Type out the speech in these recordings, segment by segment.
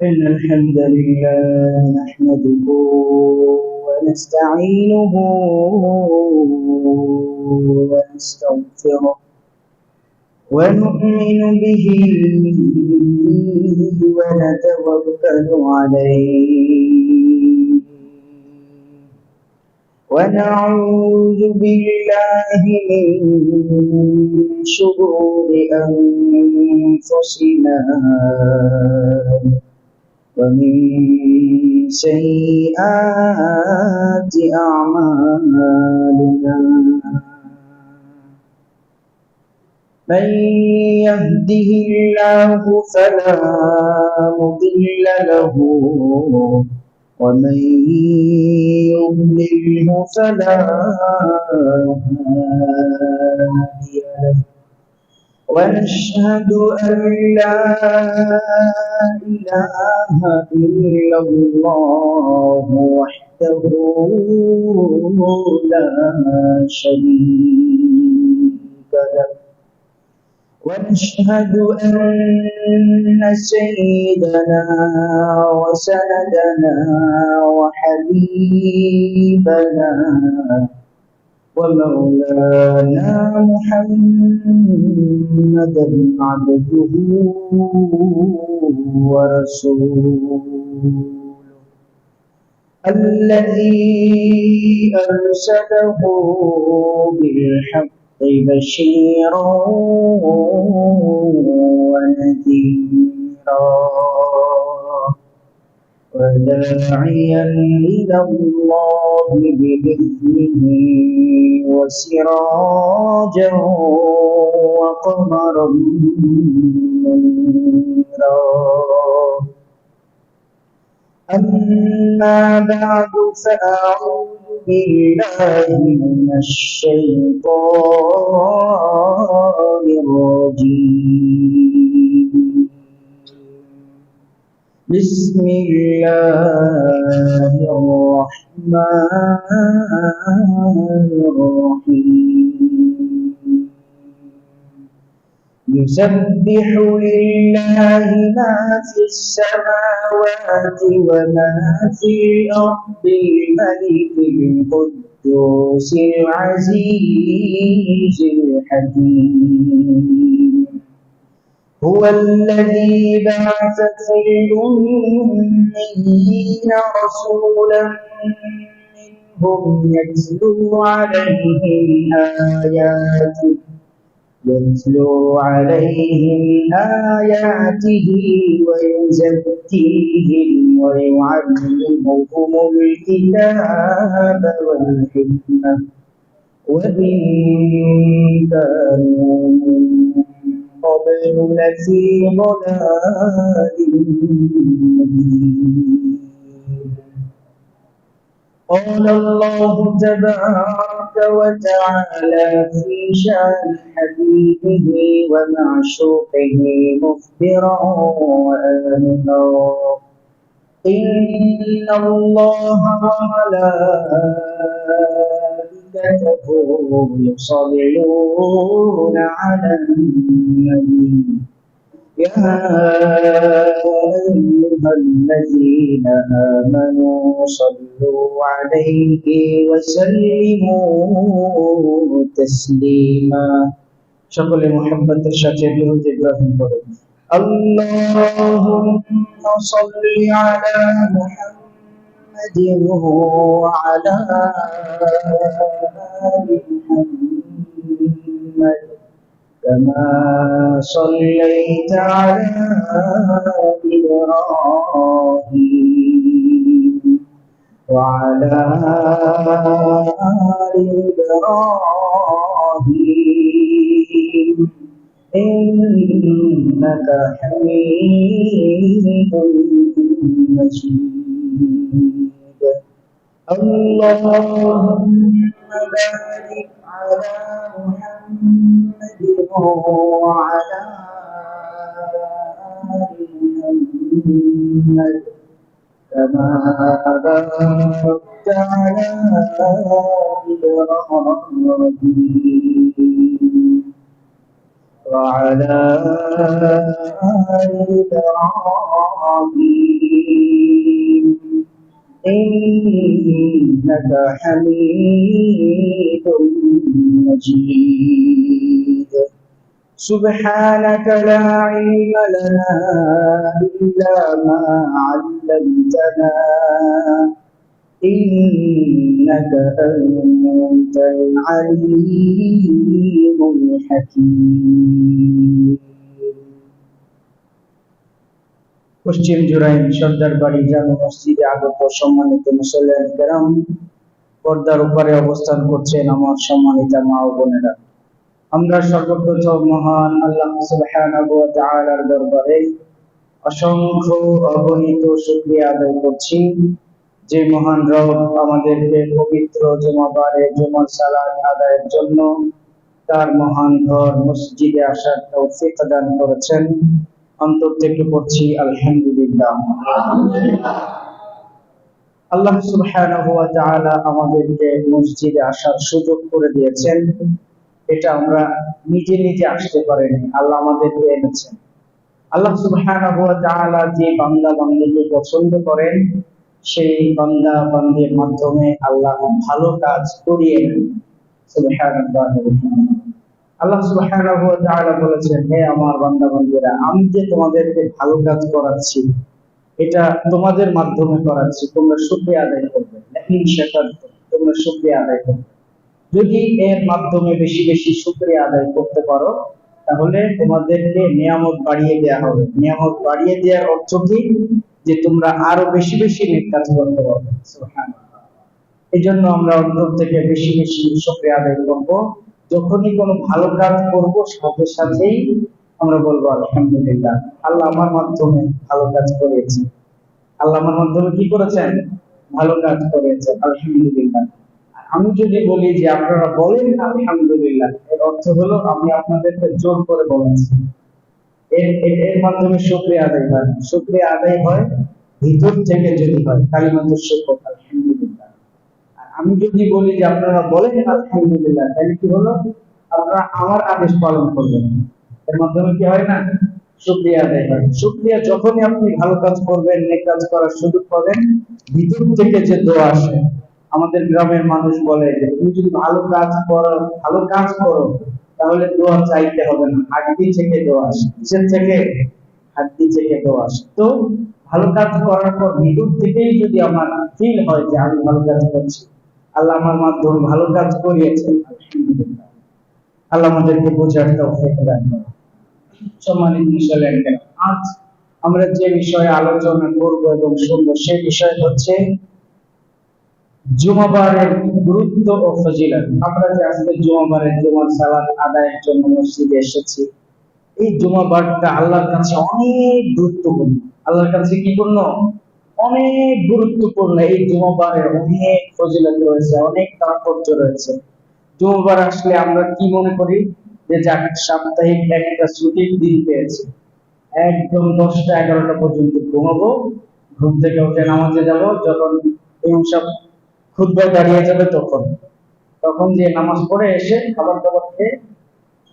إن الحمد لله نحمده ونستعينه ونستغفره ونؤمن به ونتوكل عليه ونعوذ بالله من شرور أنفسنا ومن سيئات أعمالنا من يهده الله فلا مضل له ومن يضلله فلا هادي له ونشهد أن لا إله إلا الله وحده لا شريك له ونشهد أن سيدنا وسندنا وحبيبنا ومولانا محمدا عبده ورسوله الذي أرسله بالحق بشيرا ونذيرا وداعيا إلى الله بإذنه وسراجا وقمرا منيرا أما بعد فأعوذ بالله من الشيطان الرجيم بسم الله الرحمن الرحيم يسبح لله ما في السماوات وما في الأرض الملك القدوس العزيز الحكيم هو الذي بعث في الأميين رسولا منهم يتلو عليهم آياته ويزكيهم ويعلمهم الكتاب والحكمة وإن كانوا قبل لفي ضلال مبين قال الله تبارك وتعالى في شأن حبيبه ومعشوقه مخبرا وآمرا إن الله وملائكته يصلون على النبي يا أيها الذين آمنوا صلوا عليه وسلموا تسليما شكر محبة الشاكر إبراهيم اللهم صل على محمد وعلى آل محمد كما صليت على إبراهيم وعلى آل إبراهيم إنك حميد مجيد اللهم بارك على محمد وعلى آل محمد كما باركت على إبراهيم وعلى آل إبراهيم إنك حميد مجيد سبحانك لا علم لنا إلا ما علمتنا إنك أنت العليم الحكيم পশ্চিম জুরাইন সর্দার বাড়ি জামে মসজিদে আগত সম্মানিত মুসল্লিয়ান কেরাম, পর্দার উপরে অবস্থান করছেন আমার সম্মানিত মা ও বোনেরা। আমরা সর্বপ্রথম মহান আল্লাহ সুবহানাহু ওয়া তাআলার দরবারে অসংখ্য অগণিত শুকরিয়া আদায় করছি, যে মহান রব আমাদেরকে পবিত্র জুমাবারে জুমার সালাত আদায়ের জন্য তার মহান ঘর মসজিদে আসার তৌফিক দান করেছেন। অন্তর থেকে পড়ছি আলহামদুলিল্লাহ। আল্লাহ সুবহানাহু ওয়া তাআলা আমাদেরকে মসজিদে আসার সুযোগ করে দিয়েছেন। এটা আমরা নিজে নিজে আসতে পারিনি, আল্লাহ আমাদেরকে এনেছেন। আল্লাহ সুবহানাহু ওয়া তাআলা যে বান্দা বান্দীকে পছন্দ করেন, সেই বান্দা বান্দীর মাধ্যমে আল্লাহ ভালো কাজ করিয়ে নেন। সুবহানাল্লাহ। আল্লাহ সুবহানাহু ওয়া তাআলা বলেছেন, হে আমার বান্দা বান্দীরা, আমি যে তোমাদেরকে ভালো কাজ করাচ্ছি, এটা তোমাদের মাধ্যমে করাচ্ছি, তোমরা শুকরিয়া আদায় করবে। লাইন শাকারতুম, তোমরা শুকরিয়া আদায় করবে। যদি এর মাধ্যমে বেশি বেশি শুকরিয়া আদায় করতে পারো, তাহলে তোমাদেরকে নিয়ামত বাড়িয়ে দেয়া হবে। নিয়ামত বাড়িয়ে দেওয়ার অর্থ কি? যে তোমরা আরো বেশি বেশি নেক কাজ করতে পারবে। সুবহানাল্লাহ। এই জন্য আমরা অন্তর থেকে বেশি বেশি শুকরিয়া আদায় করব। যখনই কোনো ভালো কাজ করব, সাথে সাথেই আমরা বলবো আলহামদুলিল্লাহ, আল্লাহ আমার মাধ্যমে ভালো কাজ করেছেন। আল্লাহ আমার মাধ্যমে কি করেছেন? ভালো কাজ করেছেন, আলহামদুলিল্লাহ। আমি যদি বলি যে আপনারা বলেন আলহামদুলিল্লাহ, এর অর্থ হলো আমি আপনাদেরকে জোর করে বলেছি। এর মাধ্যমে শুকরিয়া আদায় হয়। শুকরিয়া আদায় হয় ভিতর থেকে যদি হয়, কালিমাতুশ শুকর, আলহামদুলিল্লাহ। আর আমি যদি বলি যে আপনারা বলেন আলহামদুলিল্লাহ, তাহলে কি হলো? আপনারা আমার আদেশ পালন করবেন। এর মাধ্যমে কি হয় না? শুকরিয়া আদায় হয়। শুকরিয়া যখনই আপনি ভালো কাজ করবেন, নেক কাজ করার সুযোগ পাবেন, ভিতর থেকে যে দোয়া আসে। আমাদের গ্রামের মানুষ বলে যে তুমি যদি ভালো কাজ করো তাহলে দোয়া চাইতে হবে না, হাড্ডি থেকে দোয়া আসে। কিসের থেকে? হাড্ডি থেকে দোয়া আসে। তো ভালো কাজ করার পর ভিতর থেকেই যদি আমার ফিল হয় যে আমি ভালো কাজ করছি, আল্লাহ আমার মাধ্যমে ভালো কাজ করিয়েছেন, আলহামদুলিল্লাহ। আল্লাহ আমাদেরকে বোঝার তৌফিক দান করুন। সম্মানিত মুসলিম, আজ আমরা যে বিষয়ে আলোচনা করব এবং শুনবো, সেই বিষয় হচ্ছে জুমাবারের গুরুত্ব ও ফজিলত। আমরা যে আজকে জুমাবারে জুমার সালাত আদায়ের জন্য মসজিদে এসেছি, এই জুমাবারটা আল্লাহর কাছে অনেক গুরুত্বপূর্ণ। আল্লাহর কাছে কি পূর্ণ? অনেক গুরুত্বপূর্ণ। এই জুমাবারের অনেক ফজিলত রয়েছে, অনেক তাৎপর্য রয়েছে। জুমাবার আসলে আমরা কি মনে করি? যে যাক, সাপ্তাহিক একটা ছুটির দিন পেয়েছি, একদম 10টা 11টা পর্যন্ত ঘুমাবো, ঘুম থেকে উঠে নামাজে যাব, যখন ইমাম সাহেব খুতবায় দাঁড়িয়ে যাবে তখন যে নামাজ পড়ে এসে খাবার দাবার খেয়ে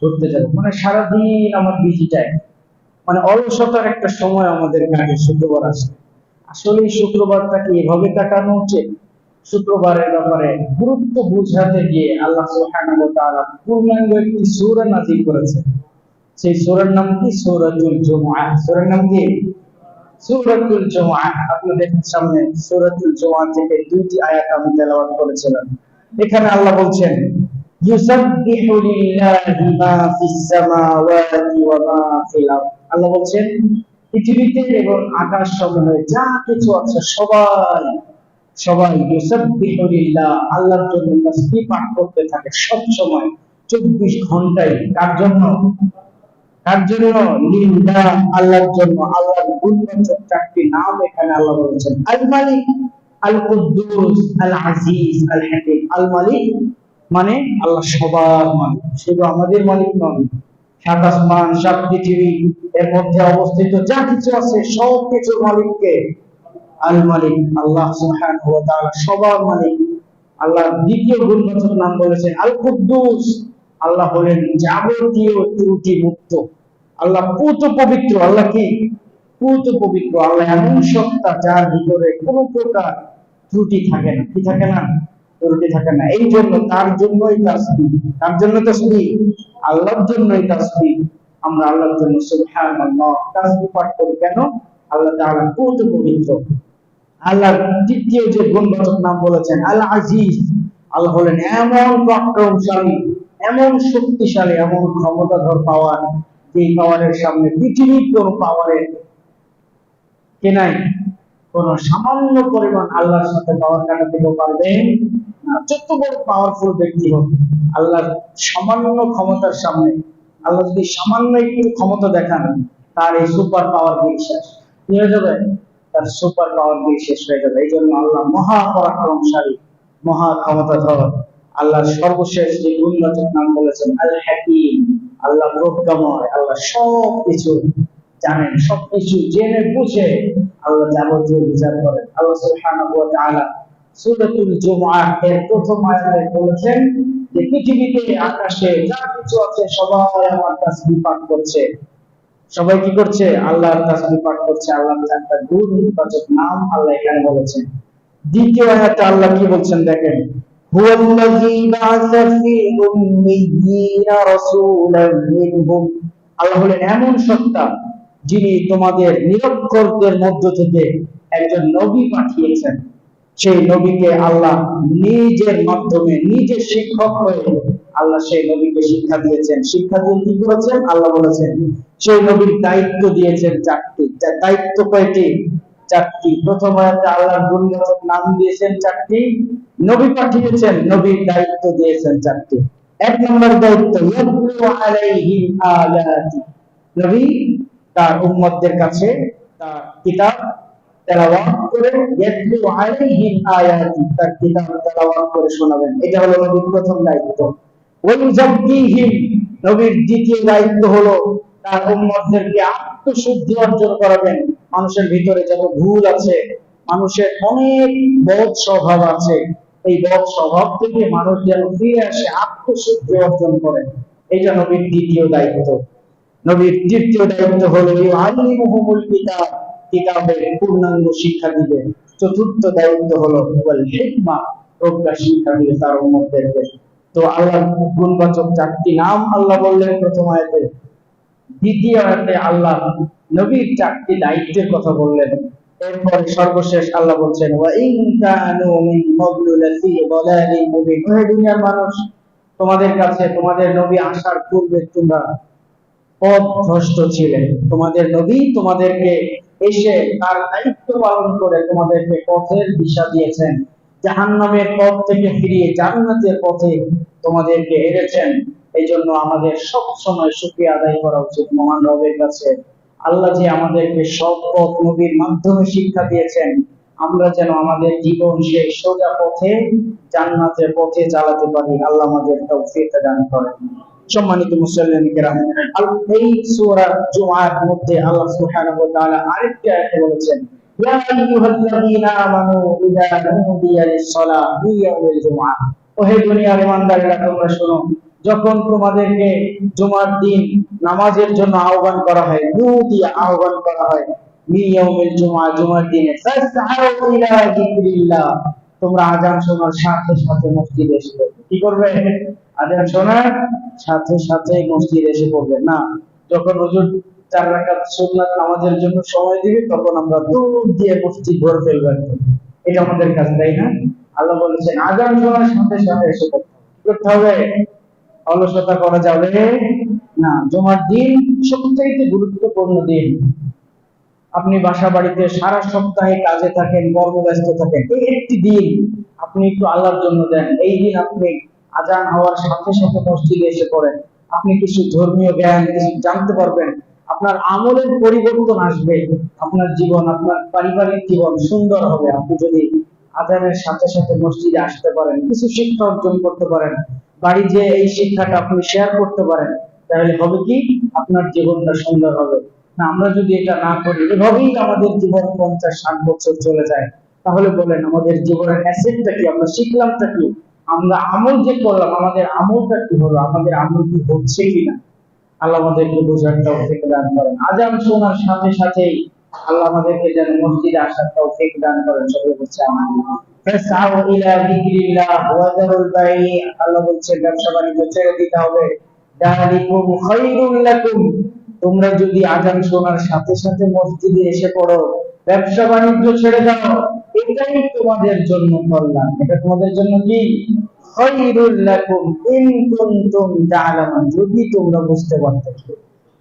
ঘুরতে যাবো। মানে সারাদিন আমার বিজি টাইম, মানে অলসতার একটা সময় আমাদের কাছে শুক্রবার আসে। আসলে এই শুক্রবারটাকে এভাবে কাটানো উচিত। শুক্রবারের ব্যাপারে গুরুত্ব বুঝাতে গিয়ে আল্লাহ সুবহানাহু ওয়া তাআলা পূর্ণাঙ্গ একটি সূরা নাযিল করেছেন। সেই সূরার নাম কি? সূরাতুল জুমআহ। সূরার নাম কি? সূরাতুল জুমআহ। আপনাদের সামনে সূরাতুল জুমআহ থেকে দুইটি আয়াত আমি তেলাওয়াত করেছিলাম। এখানে আল্লাহ বলছেন, ইউসাব্বিহু লিল্লাহি মা ফিস সামাওয়াতি ওয়া মা ফিল আরদ। আল্লাহ বলছেন, পৃথিবীতে এবং আকাশ সমূহে যা কিছু আছে সবাই ইউসাব্বিহু লিল্লাহ, আল্লাহর জন্য তাসবিহ পাঠ করতে থাকে সব সময়, 24 ঘন্টায়। কার জন্য? লিল্লাহ, আল্লাহর জন্য। আল্লাহর গুণবাচক 4টি নাম এখানে আল্লাহ বলেছেন। আল মালিক, আল কুদ্দুস, আল আজিজ, আল হাকিম। আল মালিক মানে আল্লাহ সবার মালিক, শুধু আমাদের মালিক নন। সাত আসমান, সাত পৃথিবী, এর মধ্যে অবস্থিত যা কিছু আছে সব কিছুর মালিককে আল মালিক, আল্লাহ সুবহানাহু ওয়া তাআলা সবার মালিক। আল্লাহর দ্বিতীয় গুণবাচক নাম বলেছেন আল কুদ্দুস, আল্লাহ হলেন যাবতীয় ত্রুটি মুক্ত। আল্লাহ পুত পবিত্র। আল্লাহ কি পুত পবিত্র। আল্লাহ এমন সত্তা যার ভিতরে কোনো প্রকার ত্রুটি থাকে না। কি থাকে না? ত্রুটি থাকে না। এই জন্য তার জন্যই তাসবিহ। তার জন্য তাসবিহ, আল্লাহর জন্যই তাসবিহ। আমরা আল্লাহর জন্য সুবহানাল্লাহ তাসবিহ পাঠ করি কেন? আল্লাহ তাআলা পুত পবিত্র। আল্লাহর দ্বিতীয় যে গুণবাচক নাম বলেছেন আল আজিজ। আল্লাহ হলেন এমন পরাক্রমশালী, এমন শক্তিশালী, এমন ক্ষমতাধর পাওয়ার, যে পাওয়ারের সামনে পৃথিবীর কোন পাওয়ারের কে নাই। কোন সামান্য পরিমাণ আল্লাহর সাথে পাওয়ার কাটাতে পারবে না। যত বড় পাওয়ারফুল ব্যক্তি হোক, আল্লাহর সামান্য ক্ষমতার সামনে, আল্লাহ যদি সামান্য একটু ক্ষমতা দেখান, তার এই সুপার পাওয়ার দিয়ে শেষ কি হয়ে যাবে? তার সুপার পাওয়ার দিয়ে শেষ হয়ে যাবে। এই জন্য আল্লাহ মহা পরাক্রমশালী, মহা ক্ষমতাধর। আল্লাহর সর্বশেষ যে গুণবাচক নাম বলেছেন আল হাকিম। আল্লাহ প্রজ্ঞাময়। আল্লাহ সবকিছু জানেন, সবকিছু জেনে বুঝে আল্লাহ যাবতীয় বিচার করেন। আল্লাহ সুবহানাহু ওয়া তাআলা সূরাতুল জুমআহ এর প্রথম আয়াতে বলেছেন যে পৃথিবীতে আকাশে যা কিছু আছে সবাই আমার তাসবিহ পাঠ করছে। সবাই কি করছে? আল্লাহর তাসবিহ পাঠ করছে। আল্লাহর চারটা গুণবাচক নাম আল্লাহ এখানে বলেছেন। দ্বিতীয় আয়াতে আল্লাহ কি বলছেন দেখেন, হুয়াল্লাযী বা'আসা ফী উম্মিয়্যিনা রাসূলান মিনহুম। আল্লাহ হলেন এমন সত্তা যিনি তোমাদের নিরক্ষরদের মধ্য থেকে একজন নবী পাঠিয়েছেন। সেই নবীকে আল্লাহ নিজের মাধ্যমে, নিজের শিক্ষক হয়ে আল্লাহ সেই নবীকে শিক্ষা দিয়েছেন। শিক্ষা দিয়ে কি করেছেন? আল্লাহ বলেছেন সেই নবীর দায়িত্ব দিয়েছেন চারটি। দায়িত্ব কয়টি? চারটি। প্রথম আয়াতে আল্লাহর গুণবাচক নাম দিয়েছেন চারটি, নবী পাঠিয়েছেন, নবীর দায়িত্ব দিয়েছেন চারটি। এক নম্বর দায়িত্ব ইয়াতলু আলাইহিম আয়াতি। নবী তার উম্মতদের কাছে তার কিতাব তেলাওয়াত করে, ইয়াতলু আলাইহিম আয়াতি, তার কিতাব তেলাওয়াত করে শোনাবেন। এটা হলো নবীর প্রথম দায়িত্ব। ওয়া ইউযাক্কিহিম, নবীর দ্বিতীয় দায়িত্ব হলো তার উম্মতদেরকে আত্মশুদ্ধি অর্জন করাবেন। মানুষের ভিতরে যত ভুল আছে, মানুষের অনেক বদ স্বভাব আছে, এই বদ স্বভাব থেকে মানুষ যেন ফিরে আসে, আত্মশুদ্ধি অর্জন করে। এটা নবীর দ্বিতীয় দায়িত্ব। নবীর তৃতীয় দায়িত্ব হলো ইউআল্লিমুহুমুল কিতাব, কিতাবের পূর্ণাঙ্গ শিক্ষা দিবে। চতুর্থ দায়িত্ব হলো ওয়াল হিকমা, প্রজ্ঞা শিক্ষা দিবে তার উম্মতদেরকে। তো আল্লাহর গুণবাচক চারটি নাম আল্লাহ বললেন প্রথম আয়াতে। দ্বিতীয় আয়াতে আল্লাহ নবীর চারটি দায়িত্বের কথা বললেন। এরপরে সর্বশেষ আল্লাহ বলছেন ওয়া ইন কানু মিন ক্বাবলু লাফি দালালিন মুবিন। হে দুনিয়ার মানুষ, তোমাদের কাছে তোমাদের নবী আসার পূর্বে তোমরা পথভ্রষ্ট ছিলে। তোমাদের নবী তোমাদেরকে এসে তার দায়িত্ব পালন করে তোমাদেরকে পথের দিশা দিয়েছেন। জাহান্নামের পথ থেকে ফিরিয়ে জান্নাতের পথে তোমাদেরকে এনেছেন। এই জন্য আমাদের সব সময় শুকরিয়া আদায় করা উচিত মহান রবের কাছে। আল্লাহ যে আমাদেরকে সব পথ নবীর মাধ্যমে শিক্ষা দিয়েছেন, আমরা যেন আমাদের জীবন সেই সোজা পথে, জান্নাতের পথে চালাতে পারি। আল্লাহ আমাদের তৌফিক দান করেন। সম্মানিত মুসলিম কিরাম, এই সূরা জুমআর মধ্যে আল্লাহ সুবহানাহু ওয়া তাআলা আরেকটি আয়াতে বলেছেন ইয়া আইয়ুহাল্লাযীনা আমানু ইযা নুদিয়া লিস-সালাহ ফি ইয়াউমিল জুমআহ। ও হে দুনিয়ার ঈমানদারেরা, তোমরা শোনো, যখন তোমাদেরকে জুমার দিন নামাজের জন্য আহ্বান করা হয়, নুদিয়া আহ্বান করা হয়, ফি ইয়াউমিল জুমআহ, জুমার দিনে, ফাসআউ ইলা যিকরিল্লাহ, তোমরা আযান শোনার সাথে সাথে মসজিদে এসে পড়বে। কি করবে? আযান শোনার সাথে সাথে মসজিদে এসে পড়বে না। যখন হুজুর 4 রাকাত সুন্নাত নামাজের জন্য সময় দিবে, তখন আমরা দৌড় দিয়ে মসজিদ ভরে ফেলবো। এটা আমাদের কাজ, তাই না? আল্লাহ বলেছেন আযান শোনার সাথে সাথে এসে পড়তে হবে। অলসতা করা যাবে না। জুমার দিন সবচেয়ে গুরুত্বপূর্ণ দিন। আপনি বাসা বাড়িতে সারা সপ্তাহে কাজে থাকেন, কর্মব্যস্ত থাকেন, এই একটি দিন আপনি একটু আল্লাহর জন্য দেন। এই দিন আপনি আজান হওয়ার সাথে সাথে মসজিদে এসে পড়েন। আপনি কিছু ধর্মীয় জ্ঞান কিছু জানতে পারবেন। আপনার আমলের পরিবর্তন আসবে। আপনার জীবন, আপনার পারিবারিক জীবন সুন্দর হবে। আপনি যদি আজানের সাথে সাথে মসজিদে আসতে পারেন, কিছু শিক্ষা অর্জন করতে পারেন, বাড়ি যে এই শিক্ষাটা আপনি শেয়ার করতে পারেন, তাহলে হবে কি আপনার জীবনটা সুন্দর হবে। না, আমরা যদি এটা না করি, এভাবেই আমাদের জীবন 50-60 বছর চলে যায়, তাহলে বলেন আমাদের জীবনের অ্যাসেটটা কি? আমরা শিখলামটা কি? আমরা আমল যে করলাম, আমাদের আমলটা কি হলো, আমাদের আমল কি হচ্ছে কিনা, আল্লাহ আমাদেরকে বোঝার তৌফিক দান করেন। আজান শোনার সাথে সাথেই আল্লাহ আমাদেরকে যেন মসজিদে আসার তৌফিক দান করেন। সকলে বলছে আমিন। ফাসআউ ইলা যিকরিল্লাহ ওয়া যারুল বাই', আল্লাহ বলছে ব্যবসা বাণিজ্য ছেড়ে দিতে হবে। যালিকুম খায়রুল লাকুম, তোমরা যদি আজান শোনার সাথে সাথে মসজিদে এসে পড়ো, ব্যবসা বাণিজ্য ছেড়ে দাও, এটাই তোমাদের জন্য কল্যাণ। এটা তোমাদের জন্য কি? খায়রুল লাকুম ইন কুনতুম তা'লামুন, যদি তোমরা বুঝতে পারতে।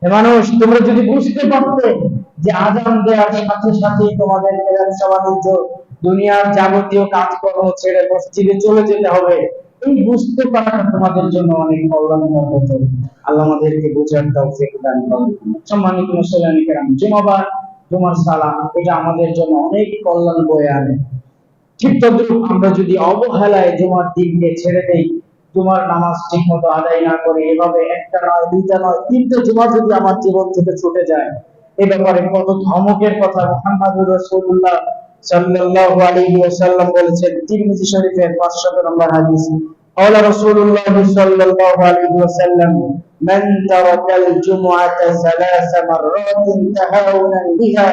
হে মানুষ, তোমরা যদি বুঝতে পারতে যে আযান দেওয়ার সাথে সাথে তোমাদের ব্যবসা বাণিজ্য, দুনিয়ার যাবতীয় কাজকর্ম ছেড়ে মসজিদে চলে যেতে হবে, এই বুঝতে পারাটা তোমাদের জন্য অনেক কল্যাণকর হতো। আল্লাহ আমাদেরকে বুঝার তৌফিক দান করুন। সম্মানিত মুসলিম কিরাম, জুমাবার, জুমার সালাম, এটা আমাদের জন্য অনেক কল্যাণ বয়ে আনে। ঠিক তদ্রুপ আমরা যদি অবহেলায় জুমার দিনকে ছেড়ে দেই, জুমার নামাজ ঠিক মতো আদায় না করে, এভাবে একটা নয়, দুইটা নয়, তিনটা জুমা যদি আমার জীবন থেকে ছুটে যায়, এ ব্যাপারে কত ধমকের কথা মুহাম্মদুর রাসূলুল্লাহ সাল্লাল্লাহু আলাইহি ওয়াসাল্লাম বলেছেন। তিরমিজি শরীফের 500 নম্বর হাদিস। قال رسول الله صلى الله عليه وسلم من ترك الجمعة 3 مرات تهاونا بها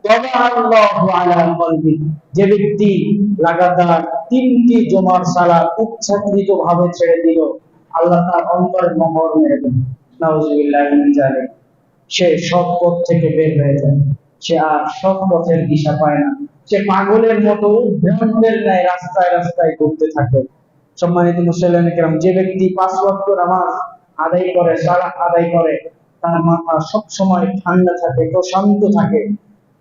طبع الله على قلبه, যে ব্যক্তি লাগাতার 3টি জুমার সালাত ইচ্ছাকৃত ভাবে ছেড়ে দিল, আল্লাহ তার অন্তরে মোহর মেরে দেন। নাউযুবিল্লাহি মিন যালিক। সে সৎ পথ থেকে বের হয়ে যায়, সে আর সৎ পথের দিশা পায় না, সে পাগলের মতো ভ্রান্তের ন্যায় রাস্তায় রাস্তায় ঘুরতে থাকে। সম্মানিত মুসলিম কিরাম, যে ব্যক্তি 5 ওয়াক্ত নামাজ আদায় করে, সালাত আদায় করে, তার মাথা সব সময় ঠান্ডা থাকে, প্রশান্ত থাকে।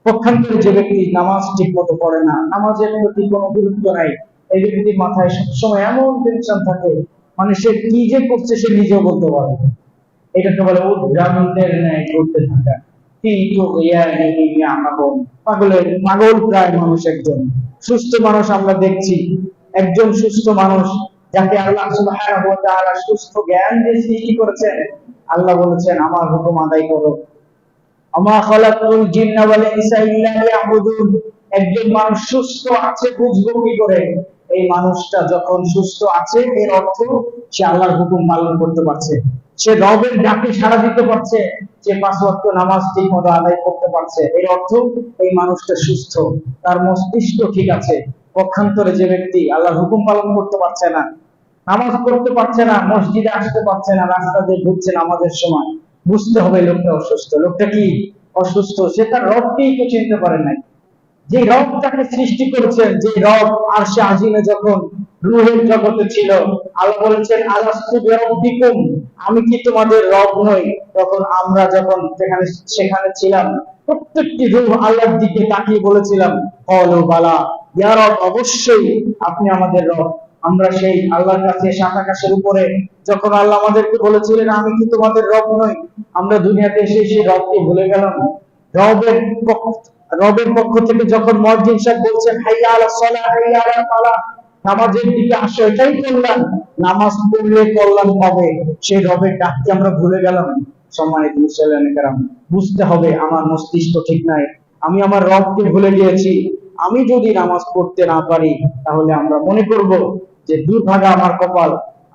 পক্ষান্তরে যে ব্যক্তি নামাজ ঠিক মতো পড়ে না, নামাজের প্রতি কোনো গুরুত্ব নাই, এই ব্যক্তির মাথায় সবসময় এমন টেনশন থাকে, মানে সে কি যে করছে সে নিজেও বলতে পারে না। এটাকে বলে উদ্ভ্রান্তের ন্যায় ঘুরতে থাকা। পাগল প্রায় মানুষ। একজন সুস্থ মানুষ আমরা দেখছি, একজন সুস্থ মানুষ যাকে আল্লাহ সুবহানাহু ওয়া তাআলা সুস্থ জ্ঞান দিয়ে সৃষ্টি করেছেন। আল্লাহ বলেছেন আমার হুকুম আদায় করো। আমা খালাকুল জিন্না ওয়াল ইনসা ইল্লা লিয়াবুদুন। একজন মানুষ সুস্থ আছে বুঝবো কি করে? এই মানুষটা যখন সুস্থ আছে, এর অর্থ সে আল্লাহর হুকুম পালন করতে পারছে, সে রবের ডাকে সাড়া দিতে পারছে, সে 5 ওয়াক্ত নামাজ ঠিকমতো আদায় করতে পারছে, এর অর্থ এই মানুষটা সুস্থ, তার মস্তিষ্ক ঠিক আছে। পক্ষান্তরে যে ব্যক্তি আল্লাহর হুকুম পালন করতে পারছে না, নামাজ পড়তে পারছে না, মসজিদে আসতে পারছে না, রাস্তা দিয়ে ঘুরছে নামাজের সময়, বুঝতে হবে লোকটা অসুস্থ। লোকটা কি অসুস্থ? সে তার রবকেই তো চিনতে পারে নাই। যে রব তাকে সৃষ্টি করেছেন, যে রব আরশে আজিমে যখন রূহের জগতে ছিল, আল্লাহ বলেছেন আলাস্তু বিরাব্বিকুম, আমি কি তোমাদের রব নই? তখন আমরা যখন সেখানে ছিলাম, প্রত্যেকটি রূহ আল্লাহর দিকে তাকিয়ে বলেছিলাম ক্বালু বালা, ইয়া রব, অবশ্যই আপনি আমাদের রব। আমরা সেই আল্লাহর কাছে সাত আকাশের উপরে যখন আল্লাহ আমাদেরকে বলেছিলেন আমি কি তোমাদের রব নই, আমরা দুনিয়াতে এসে সেই রবকে ভুলে গেলাম। রবের পক্ষ থেকে যখন মুয়াজ্জিন সাহেব বলছেন হাইয়া আলাস সালাহ, হাইয়া আলাল ফালাহ, নামাজের দিকে আসো, এটাই কল্যাণ, নামাজ পড়লে কল্যাণ হবে, সেই রবের ডাককে আমরা ভুলে গেলাম। সম্মানিত মুসলিম কিরাম, বুঝতে হবে আমার মস্তিষ্ক ঠিক নাই, আমি আমার রবকে ভুলে গিয়েছি। আমি যদি নামাজ পড়তে না পারি, তাহলে আমরা মনে করব যে দুর্ভাগা আমার কপাল,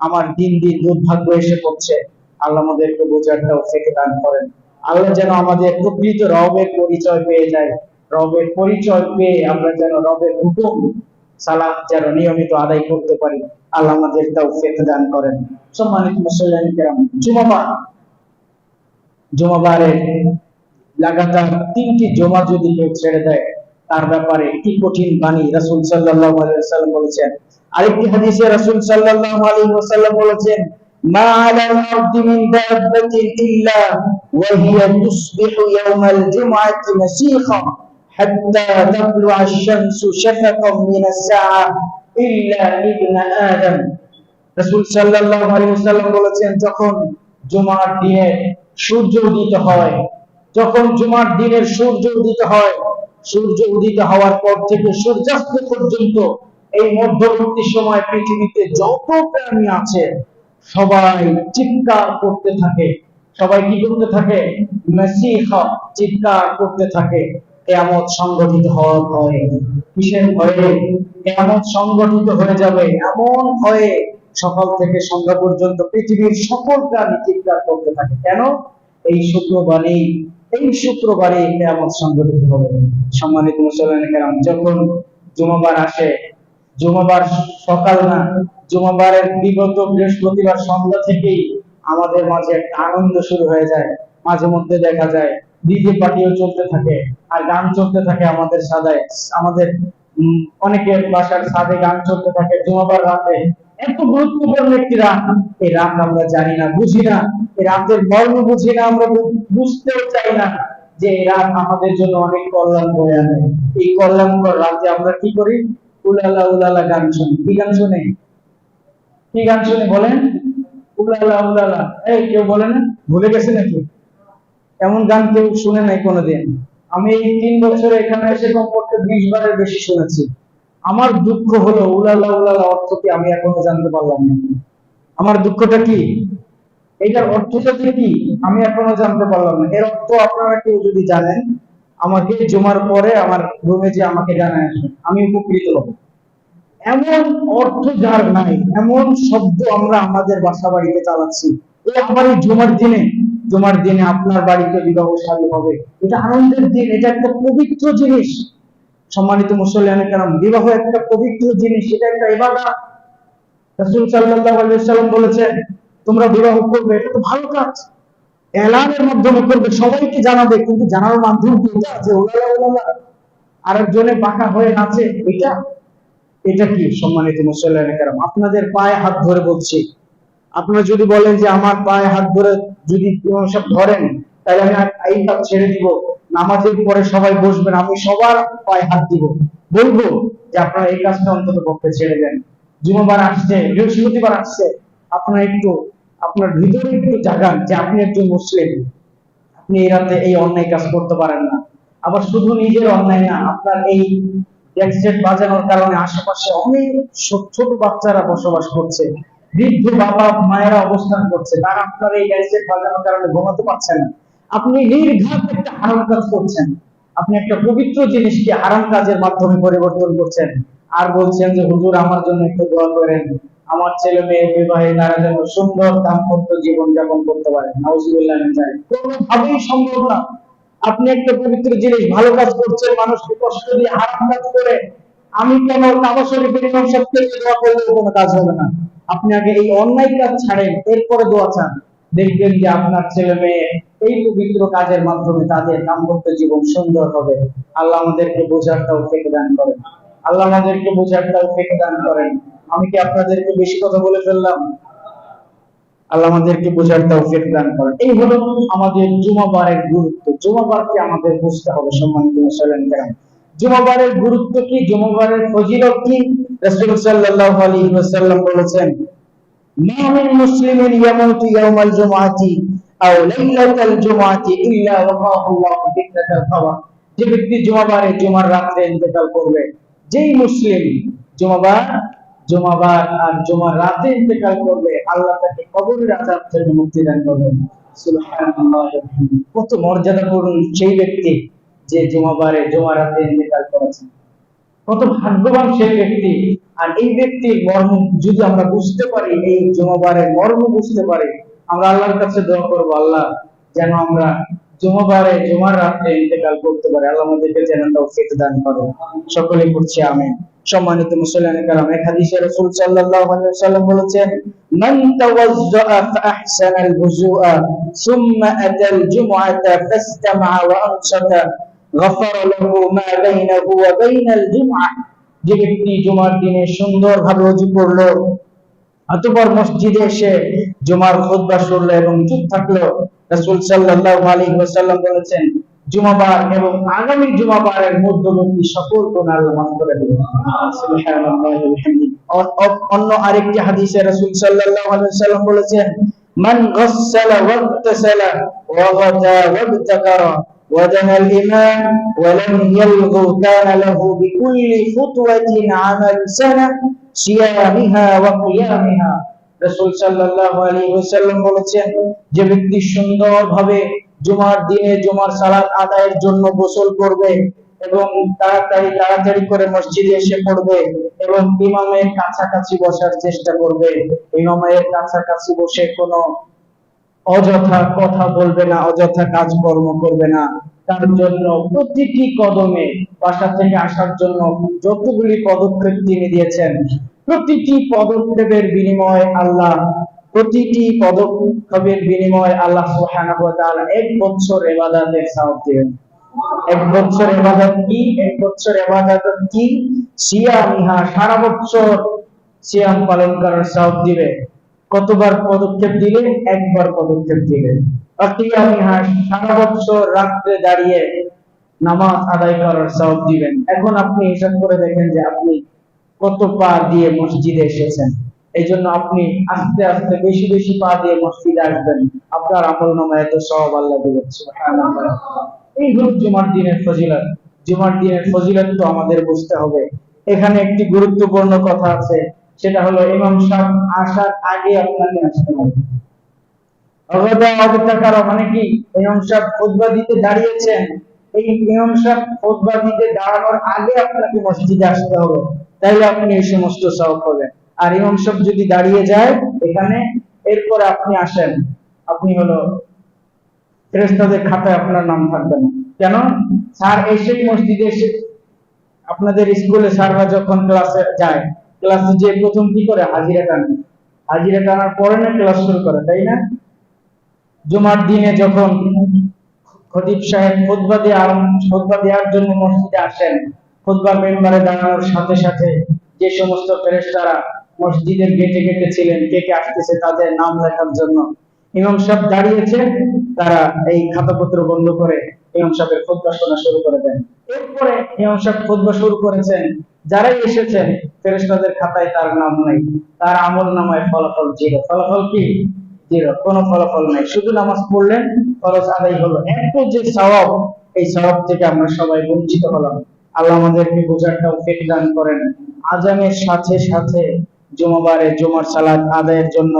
আমার দিন দিন দুর্ভাগ্য এসে পড়ছে। আল্লাহ আমাদেরকে বোঝার তৌফিক দান করেন। আল্লাহ যেন আমাদের প্রকৃত রবের পরিচয় পেয়ে যায়, রবের পরিচয় পেয়ে আমরা যেন রবের হুকুম সালাত যেন নিয়মিত আদায় করতে পারি। আল্লাহ আমাদের তৌফিক দান করেন। সম্মানিত মুসলিম কিরাম, জুমাবারে লাগাতার 3টি জুমা যদি কেউ ছেড়ে দেয়, তার ব্যাপারে কি কঠিন বাণী রাসূল সাল্লাল্লাহু আলাইহি ওয়াসাল্লাম বলেছেন। আরেকটি হাদিসে রাসূল সাল্লাল্লাহু আলাইহি ওয়াসাল্লাম বলেছেন মা আলাল আরদি মিন দাব্বাতিন ইল্লা ওয়া হিয়া তুসবিহু ইয়াওমাল জুমআতি মাসিখা হাত্তা তাতলুআ আশ-শামসু শাফাকাম মিনাস সাআ ইল্লা ইবনা আদম। রাসূল সাল্লাল্লাহু আলাইহি ওয়াসাল্লাম বলেছেন যখন জুমার দিনে সূর্য উদিত হয়, যখন জুমার দিনের সূর্য উদিত হয়, সূর্য উদিত হওয়ার পর থেকে সূর্যাস্ত পর্যন্ত এই মধ্যবর্তী সময় পৃথিবীতে যত প্রাণী আছে সবাই চিৎকার করতে থাকে। সবাই কি করতে থাকে? মাসিখা, চিৎকার করতে থাকে। কিয়ামত সংগঠিত হওয়ার ভয়ে। কিসের ভয়ে? কিয়ামত সংগঠিত হয়ে যাবে এমন ভয়ে সকাল থেকে সন্ধ্যা পর্যন্ত পৃথিবীর সকল প্রাণী চিৎকার করতে থাকে। কেন? এই শুক্রবারে কিয়ামত সংগঠিত হবে। সম্মানিত মুসলমান কেরাম, যখন জুমাবার আসে, জুমাবার সকাল না, জুমাবারের বিগত বৃহস্পতিবার সন্ধ্যা থেকেই আমাদের মাঝে একটা আনন্দ শুরু হয়ে যায়। মাঝে মধ্যে দেখা যায় ডিজে পার্টিও চলতে থাকে আর গান চলতে থাকে আমাদের সাদায়, আমাদের অনেকের বাসার ছাদে গান চলতে থাকে জুমাবার রাতে। এত গুরুত্বপূর্ণ একটি রাত, এই রাত আমরা জানি না, বুঝি না, এই রাতের মর্ম বুঝি না, আমরা বুঝতেও চাই না যে এই রাত আমাদের জন্য অনেক কল্যাণ বয়ে আনে। এই কল্যাণকর রাতে আমরা কি করি? উলালা উলালা গান শুনি। কি গান শুনে? কি গান শুনে বলেন? উলালা উলালা। এই কেউ বলে না? ভুলে গেছে নাকি? এমন গান কেউ শুনে নাই কোনোদিন? আমি এই 3 বছরে এখানে এসে কমপক্ষে 20 বারের বেশি শুনেছি। আমার দুঃখ হলো উলালা উলালা অর্থ কি আমি এখনো জানতে পারলাম না। আমার দুঃখটা কি? এটার অর্থটা কি আমি এখনো জানতে পারলাম না। এর অর্থ আপনারা কেউ যদি জানেন, আমাকে জুমার পরে আমার রুমে যে আমাকে জানায় আসবেন, আমি উপকৃত হব। এমন অর্থ যার নাই, এমন শব্দ আমরা আমাদের বাসা বাড়িতে চালাচ্ছি। এই আবার এই জুমার দিনে আপনার বাড়িতে বিবাহ শাদী হবে, এটা আনন্দের দিন, এটা একটা পবিত্র জিনিস। সম্মানিত মুসলিম কেরাম, বিবাহ একটা পবিত্র জিনিস, এটা একটা ইবাদত। রাসূল সাল্লাল্লাহু আলাইহি ওয়াসাল্লাম বলেছেন তোমরা বিবাহ করবে, এটা তো ভালো কাজ, এলানের মাধ্যমে করবে, সবাইকে জানাবে, কিন্তু জানার মাধ্যম কি এটা যে ওলালা ওলালা আরেকজনের বাঁকা হয়ে নাচে? এটা কি? সম্মানিত মুসলিম কেরাম, আপনাদের পায়ে হাত ধরে বলছি, আপনারা যদি বলেন যে আমার পায়ে হাত ধরে যদি সব ধরেন, তাহলে আমি এই কাজ ছেড়ে দিব, নামাজের পরে সবাই বসবেন, আমি সবার পায়ে হাত দিব, বলবো যে আপনারা এই কাজটা অন্তত পক্ষে ছেড়ে দেন। জুমাবার আসছে, বৃহস্পতিবার আসছে, আপনারা একটু আপনার ভিতরে একটু জাগান যে আপনি একজন মুসলিম, আপনি এই রাতে এই অন্যায় কাজ করতে পারেন না। আবার শুধু নিজের অন্যায় না, আপনার এই ডেক্সেট বাজানোর কারণে আশেপাশে অনেক ছোট বাচ্চারা বসবাস করছে, বৃদ্ধ বাবা মায়েরা অবস্থান করছে, তারা আপনার এই ডেক্সেট বাজানোর কারণে ঘুমাতে পারছে না। আপনি নির্ঘাত একটা হারাম কাজ করছেন, আপনি একটা পবিত্র জিনিসকে হারাম কাজের মাধ্যমে পরিবর্তন করছেন, আর বলছেন যে হুজুর আমার জন্য একটু দোয়া করেন, আমার ছেলে মেয়ে বিবাহে তারা যেন সুন্দর দাম্পত্য জীবন যাপন করতে পারে। নাউজুবিল্লাহ মিন যালিক। কোনোভাবেই সম্ভব না। আপনি একটা পবিত্র জিনিস ভালো কাজ করছেন, মানুষকে কষ্ট দিয়ে হারাম কাজ করে, আমি কেন কাবা শরীফের ইমাম সাহেবকে দোয়া করলে কোনো কাজ হবে না? আপনি আগে এই অন্যায় কাজ ছাড়েন, এরপরে দোয়া চান, দেখবেন যে আপনার ছেলে মেয়ে এই পবিত্র কাজের মাধ্যমে তাদের দাম্পত্য জীবন সুন্দর হবে। আল্লাহ আমাদেরকে বোঝার তৌফিক দান করেন। আল্লাহ আমাদেরকে বোঝার তৌফিক দান করেন। আমি কি আপনাদেরকে বেশি কথা বলে ফেললাম? আল্লাহ আমাদেরকে বোঝার তৌফিক দান করেন। এই হলো আমাদের জুমাবারের গুরুত্ব। জুমাবারকে আমাদের বুঝতে হবে। সম্মানিত মুসলিম কেরাম, জুমাবারের গুরুত্ব কি, জুমাবারের ফজিলত কি? রাসূল সাল্লাল্লাহু আলাইহি ওয়াসাল্লাম বলেছেন, মা মিন মুসলিমিন ইয়ামুতু ইয়াওমাল জুমআতি আও লাইলাতাল জুমআতি ইল্লা ওয়াকাহু আল্লাহু ফিতনাতাল কবর। যে ব্যক্তি জুমার রাতে ইন্তেকাল করবে, যেই মুসলিম জুমাবার আর জুমার রাতে ইন্তেকাল করবে, আল্লাহ তাকে কবরের আযাব থেকে মুক্তি দান করবেন। সুবহানাল্লাহ। কত মর্যাদাপূর্ণ সেই ব্যক্তি যে জুমার রাতে ইন্তেকাল করেছে, কত ভাগ্যবান সেই ব্যক্তি। আর এই ব্যক্তির মর্ম যদি আমরা বুঝতে পারি, এই জুমাবারের মর্ম বুঝতে পারি, আমরা আল্লাহর কাছে দোয়া করব, আল্লাহ যেন আমরা জুমার রাতে ইন্তেকাল করতে পারি। আল্লাহ আমাদেরকে যেন তৌফিক দান করেন। সকলেই পড়ছি আমিন। সম্মানিত মুসলিম কেরাম, এক হাদিসে রাসূল সাল্লাল্লাহু আলাইহি ওয়াসাল্লাম বলেছেন, মান তাওয়াজ্জা ফাহসানাল বুজুআ সুম্মা আতাল জুমআতা ফাসতামা ওয়া আনসাতা গফারা লাহু মা বাইনাহু ওয়া বাইনাল জুমআ। যে ব্যক্তি জুমার দিনে সুন্দরভাবে ওযু করলো, অতঃপর মসজিদে এসে জুমার খুতবা শুনলো এবং চুপ থাকলো, রাসূল সাল্লাল্লাহু আলাইহি ওয়াসাল্লাম বলেছেন, জুমাবার এবং আগামী জুমাবারের মধ্যবর্তী সকল গুনাহ আল্লাহ মাফ করে দেবেন। সুবহানাল্লাহি ওয়া বিহামদিহি। অন্য আরেকটি হাদিসে রাসূল সাল্লাল্লাহু আলাইহি ওয়াসাল্লাম বলেছেন, মান গাসসালা ওয়াগতাসালা ওয়া গাদা ওয়াবতাকারা ودنا الإمام ولم يلغو كان له بكل خطوة عمل سنة صيامها وقيامها। রাসূল সাল্লাল্লাহু আলাইহি ওয়াসাল্লাম বলেছেন, যে ব্যক্তি সুন্দরভাবে জুমার দিনে জুমার সালাত আদায়ের জন্য গোসল করবে এবং তাড়াতাড়ি করে মসজিদে এসে পড়বে এবং ইমামের কাছাকাছি বসার চেষ্টা করবে। ইমামের কাছাকাছি বসে কোনো অযথা কথা বলবে না, অযথা কাজকর্ম করবে না। তার জন্য প্রতিটি কদমে, বাসা থেকে আসার জন্য যতগুলি পদক্ষেপ তিনি দিয়েছেন, প্রতিটি পদক্ষেপের বিনিময়ে আল্লাহ সুবহানাহু ওয়া তাআলা 1 বছর ইবাদতের সওয়াব দিবেন। 1 বছর ইবাদত কি? 1 বছর ইবাদত কি? সিয়ামিহা, সারা বছর সিয়াম পালন করার সওয়াব দিবে। কতবার পদক্ষেপ দিলে? 1 বার পদক্ষেপ দিলে। আকিয়ামিহা, সারা বছর রাতে দাঁড়িয়ে নামাজ আদায় করার সওয়াব দিবেন। এখন আপনি হিসাব করে দেখেন যে আপনি কত পা দিয়ে মসজিদে এসেছেন। এই জন্য আপনি আস্তে আস্তে বেশি বেশি পা দিয়ে মসজিদে আসবেন, আপনার আমলনামায় এত সওয়াব আল্লাহ দিবেন। সুবহানাল্লাহ। এই হলো জুমার দিনের ফজিলত। জুমার দিনের ফজিলত তো আমাদের বুঝতে হবে। এখানে একটি গুরুত্বপূর্ণ কথা আছে, সেটা হলো ইমাম সাহেব আসার আগে আপনাকে আসতে হবে। মানে কি? ইমাম সাহেব খুতবা দিতে দাঁড়িয়েছেন, এই ইমাম সাহেব খুতবা দিতে দাঁড়ানোর আগে আপনাকে মসজিদে আসতে হবে, তাইলে আপনি এই সমস্ত সওয়াব পাবেন। আর ইমাম সাহেব যদি দাঁড়িয়ে যায় এখানে, এরপরে আপনি আসেন, আপনি হলো ফেরেশতাদের খাতায় আপনার নাম থাকবে না। কেন? স্যার এসে মসজিদে এসে, আপনাদের স্কুলে স্যাররা যখন ক্লাসে যায়, ক্লাসে যে প্রথম কি করে? হাজিরা টানে। হাজিরা টানার পরে না ক্লাস শুরু করে, তাই না? জুমার দিনে যখন খতিব সাহেব খুতবা দেওয়ার জন্য মসজিদে আসেন, খুতবা মেম্বারে দাঁড়ানোর সাথে সাথে যে সমস্ত ফেরেশতারা মসজিদের গেটে গেটে ছিলেন, কে কে আসতেছে তাদের নাম লেখার জন্য, ইমাম সাহেব দাঁড়িয়েছে, তারা এই খাতাপত্র বন্ধ করে ইমাম সাহেবের খুতবা শোনা শুরু করে দেন। এরপরে ইমাম সাহেব খুতবা শুরু করেছেন, যারাই এসেছেন ফেরেশতাদের খাতায় তার নাম নাই, তার আমলনামায় ফলাফল 0। ফলাফল কি? 0, কোনো ফলাফল নাই। শুধু নামাজ পড়লেন, ফরজ আদায় হলো। এত যে সওয়াব, এই সওয়াব থেকে আমরা সবাই বঞ্চিত হলাম। আল্লাহ আমাদেরকে বোঝার তৌফিক দান করেন। আজানের সাথে সাথে জুমাবারে জুমার সালাত আদায়ের জন্য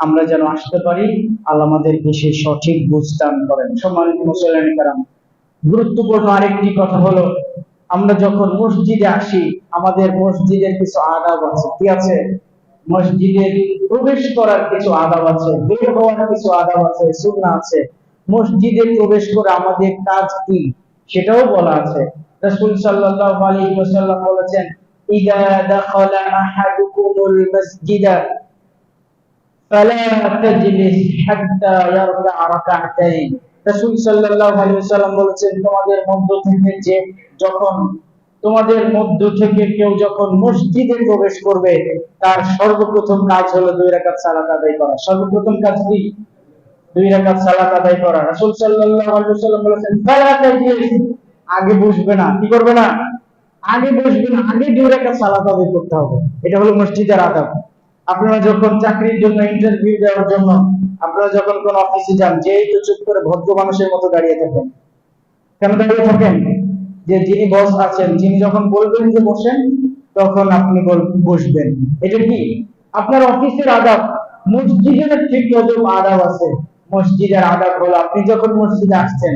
আমরা যেন আসতে পারি। আল্লাহ আমাদেরকে সেই সঠিক বুঝ দান করেন। সম্মানিত মুসলিম کرام, গুরুত্বপূর্ণ আরেকটি কথা হলো, আমরা যখন মসজিদে আসি, আমাদের মসজিদের কিছু আদাব আছে। কি আছে? মসজিদে প্রবেশ করার কিছু আদাব আছে, বের হওয়ার কিছু আদাব আছে, সুন্নাহ আছে। মসজিদে প্রবেশ করে আমাদের কাজ কি সেটাও বলা আছে। রাসূল সাল্লাল্লাহু আলাইহি ওয়াসাল্লাম বলেছেন, ইযা দাখালা আহাদুকুমুল মাসজিদা ফালা তাজলিস হাত্তা ইয়ারকা রাকা'তাইন। রাসূল সাল্লাল্লাহু আলাইহি ওয়াসাল্লাম বলেছেন, তোমাদের মধ্য থেকে কেউ যখন মসজিদে প্রবেশ করবে, তার সর্বপ্রথম কাজ হলো 2 রাকাত সালাত আদায় করা। সর্বপ্রথম কাজ কি? 2 রাকাত সালাত আদায় করা। রাসূল সাল্লাল্লাহু আলাইহি ওয়াসাল্লাম বলেছেন, ফালা তাজলিস, আগে বসবে না। কি করবে না? আগে বসবে না, আগে 2 রাকাত সালাত আদায় করতে হবে। এটা হলো মসজিদের আদব। আপনারা যখন চাকরির জন্য ইন্টারভিউ দেওয়ার জন্য আপনারা যখন কোন অফিসে যান, যেই তো চুপ করে ভদ্র মানুষের মতো দাঁড়িয়ে থাকেন। কেন দাঁড়িয়ে থাকেন? যে যিনি বস আছেন, যিনি যখন বলবেন যে বসেন, তখন আপনি বসবেন। এটা কি? আপনার অফিসের আদব। মসজিদের ঠিক কতগুলো আদব আছে। মসজিদের আদব হলো, আপনি যখন মসজিদে আসছেন,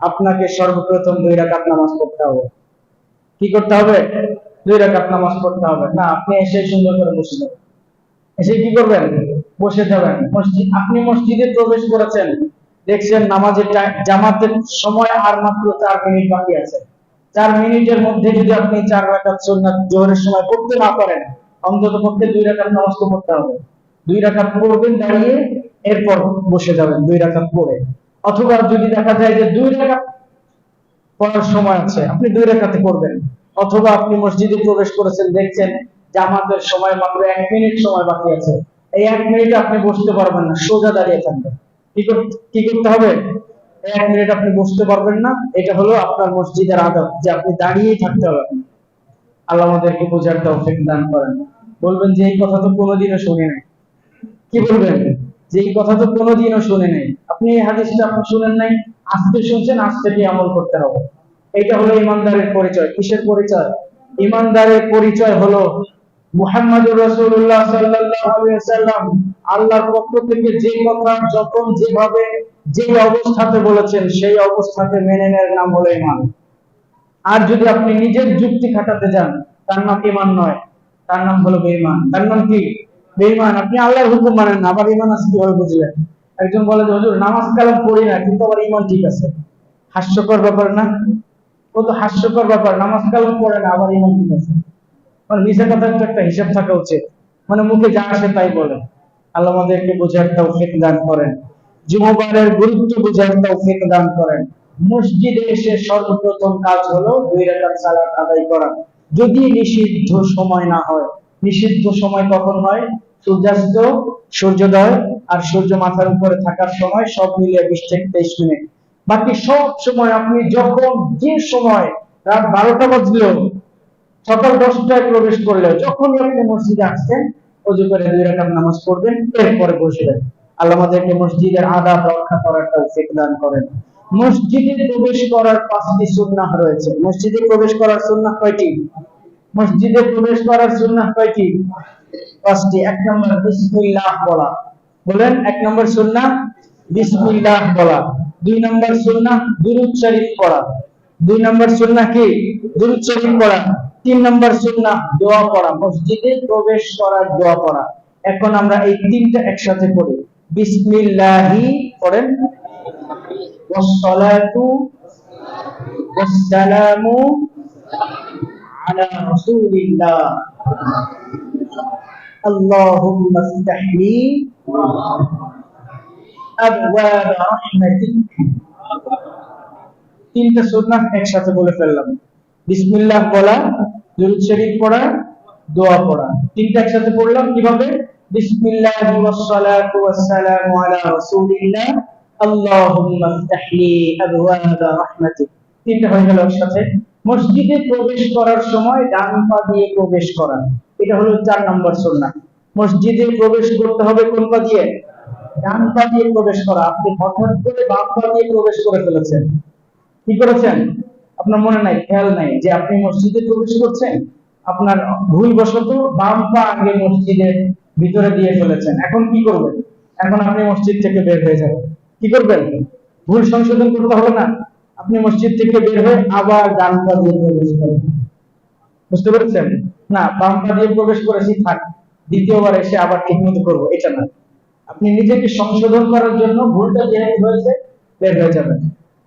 আপনাকে সর্বপ্রথম 2 রাকাত নামাজ পড়তে হবে। কি করতে হবে? 2 রাকাত নামাজ পড়তে হবে। না, আপনি এসে সুন্দর করে বসে যাবেন। এসে কি করবেন? বসে যাবেন। আপনি মসজিদে প্রবেশ করেছেন, দেখছেন নামাজের জামাতের সময় আর মাত্র 4 মিনিট বাকি আছে। 4 মিনিটের মধ্যে যদি আপনি 4 রাকাত সুন্নাত জোহরের সময় পড়তে না পারেন, অন্তত পক্ষে 2 রাকাত নামাজ তো পড়তে হবে। 2 রাকাত পড়বেন দাঁড়িয়ে, এরপর বসে যাবেন 2 রাকাত পড়ে। অথবা যদি দেখা যায় যে 2 রাকাত পড়ার সময় আছে, আপনি 2 রাকাতে পড়বেন। অথবা আপনি মসজিদে প্রবেশ করেছেন, দেখছেন জামাতের সময় মাত্র 1 মিনিট সময় বাকি আছে, এই 1 মিনিট আপনি বসতে পারবেন না, সোজা দাঁড়িয়ে থাকবেন। কি করতে হবে? 1 মিনিট আপনি বসতে পারবেন না। এটা হলো আপনার মসজিদের আদব, যে আপনি দাঁড়িয়েই থাকতে হবে। আল্লাহ আমাদেরকে বোঝার তৌফিক দান করেন। বলবেন যে এই কথা তো কোনোদিনও শুনি নাই। কি বলবেন? যে এই কথা তো কোনোদিনও শুনে নাই। আপনি এই হাদিসটা আপনি শুনেন নাই, আজকে শুনছেন, আজ থেকে আমল করতে হবে। এটা হলো ইমানদারের পরিচয়। কিসের পরিচয়? ইমানদারের পরিচয় হলো মুহাম্মদুর রাসূলুল্লাহ সাল্লাল্লাহু আলাইহি ওয়াসাল্লাম আল্লাহর পক্ষ থেকে যে কথা যখন যেভাবে যে অবস্থাতে বলেছেন সেই অবস্থাতে মেনে নেওয়ার নাম হলো ঈমান। আর যদি আপনি নিজের যুক্তি খাটাতে যান, তার নাম ঈমান নয়, তার নাম হলো বেঈমান। তার নাম কি? বেঈমান। আপনি আল্লাহর হুকুম মানেন না, আবার ঈমান আছে কিভাবে বুঝলেন? একজন বলে যে হুজুর নামাজ কালাম পড়ি না, কিন্তু আবার ঈমান ঠিক আছে। হাস্যকর ব্যাপার না? কত হাস্যকর ব্যাপার, নামাজ কালাম পড়ে না আবার ঈমান ঠিক আছে। মানে নিজের কথা একটা হিসাব থাকা উচিত, মানে মুখে যা আসে তাই বলে। আল্লাহ আমাদেরকে বোঝার তৌফিক দান করেন, জুমাবারের গুরুত্ব বোঝার তৌফিক দান করেন। মসজিদে এসে সর্বপ্রথম কাজ হলো 2 রাকাত সালাত আদায় করা, যদি নিষিদ্ধ সময় না হয়। নিষিদ্ধ সময় কখন হয়? সূর্যাস্ত, সূর্যোদয় আর সূর্য মাথার উপরে থাকার সময়, সব মিলিয়ে 20 থেকে 23 মিনিট। বাকি সব সময় আপনি যখন যে সময়, রাত 12টা বাজলেও, সকাল 10টায় প্রবেশ করলেও, যখনই আপনি মসজিদে আসছেন, ওযু করে 2 রাকাত নামাজ পড়বেন, এরপরে বসবেন। আল্লাহ আমাদেরকে মসজিদের আদাব রক্ষা করার তৌফিক দান করেন। মসজিদে প্রবেশ করার 5টি সুন্নাহ রয়েছে। মসজিদে প্রবেশ করার সুন্নাহ কয়টি? মসজিদে প্রবেশ করার সুন্নাহ কয়টি? 5টি। 1 নম্বর বিসমিল্লাহ বলা। বলেন, 1 নম্বর সুন্নাহ বিসমিল্লাহ বলা। 2 নম্বর সুন্নাহ দুরূদ শরীফ পড়া। 2 নম্বর সুন্নাহ কি? দুরূদ শরীফ পড়া। 3 নম্বর সুন্নাহ দোয়া পড়া, মসজিদে প্রবেশ করার দোয়া পড়া। এখন আমরা এই তিনটা একসাথে পড়ি। বিসমিল্লাহি পড়েন, ওয়াসসালাতু ওয়াসসালামু আলা রাসূলিল্লাহ, আল্লাহুম্মা ইফতাহলি আবওয়াব রাহমাতিক। তিনটা সুন্নাহ একসাথে বলে ফেললাম। বিসমিল্লাহ বলা, দুরূদ শরীফ পড়া, দোয়া পড়া। তিনটা একসাথে পড়লাম কিভাবে? বিসমিল্লাহি ওয়াসসালাতু ওয়াসসালামু আলা রাসূলিল্লাহ, আল্লাহুম্মা ইফতাহলি আবওয়াব রাহমাতিক। তিনটা হয়ে গেল একসাথে। মসজিদে প্রবেশ করার সময় ডান পা দিয়ে প্রবেশ করা, এটা হলো 4 নম্বর সুন্নাহ। মসজিদে প্রবেশ করতে হবে কোন পা দিয়ে? ডান পা দিয়ে প্রবেশ করা। আপনি হঠাৎ করে বাম পা দিয়ে প্রবেশ করে ফেলেছেন। কি করেছেন? আপনার মনে নাই, খেয়াল নাই যে আপনি মসজিদে প্রবেশ করছেন, আপনার ভুলবশত বাম পা আগে মসজিদের ভিতরে দিয়ে ফেলেছেন। এখন কি করবেন? এখন আপনি মসজিদ থেকে বের হয়ে যাবেন। কি করবেন? ভুল সংশোধন করতে হবে না, আপনি মসজিদ থেকে বের হয়ে আবার ডান পা দিয়ে প্রবেশ করবেন। বুঝতে পেরেছেন? না, বাম পা দিয়ে প্রবেশ করেছি, থাক, দ্বিতীয়বার এসে আবার ঠিক মতো করবো, এটা না। আপনি নিজেকে সংশোধন করার জন্য ভুলটা যেহেতু হয়েছে, বের হয়ে যাবেন,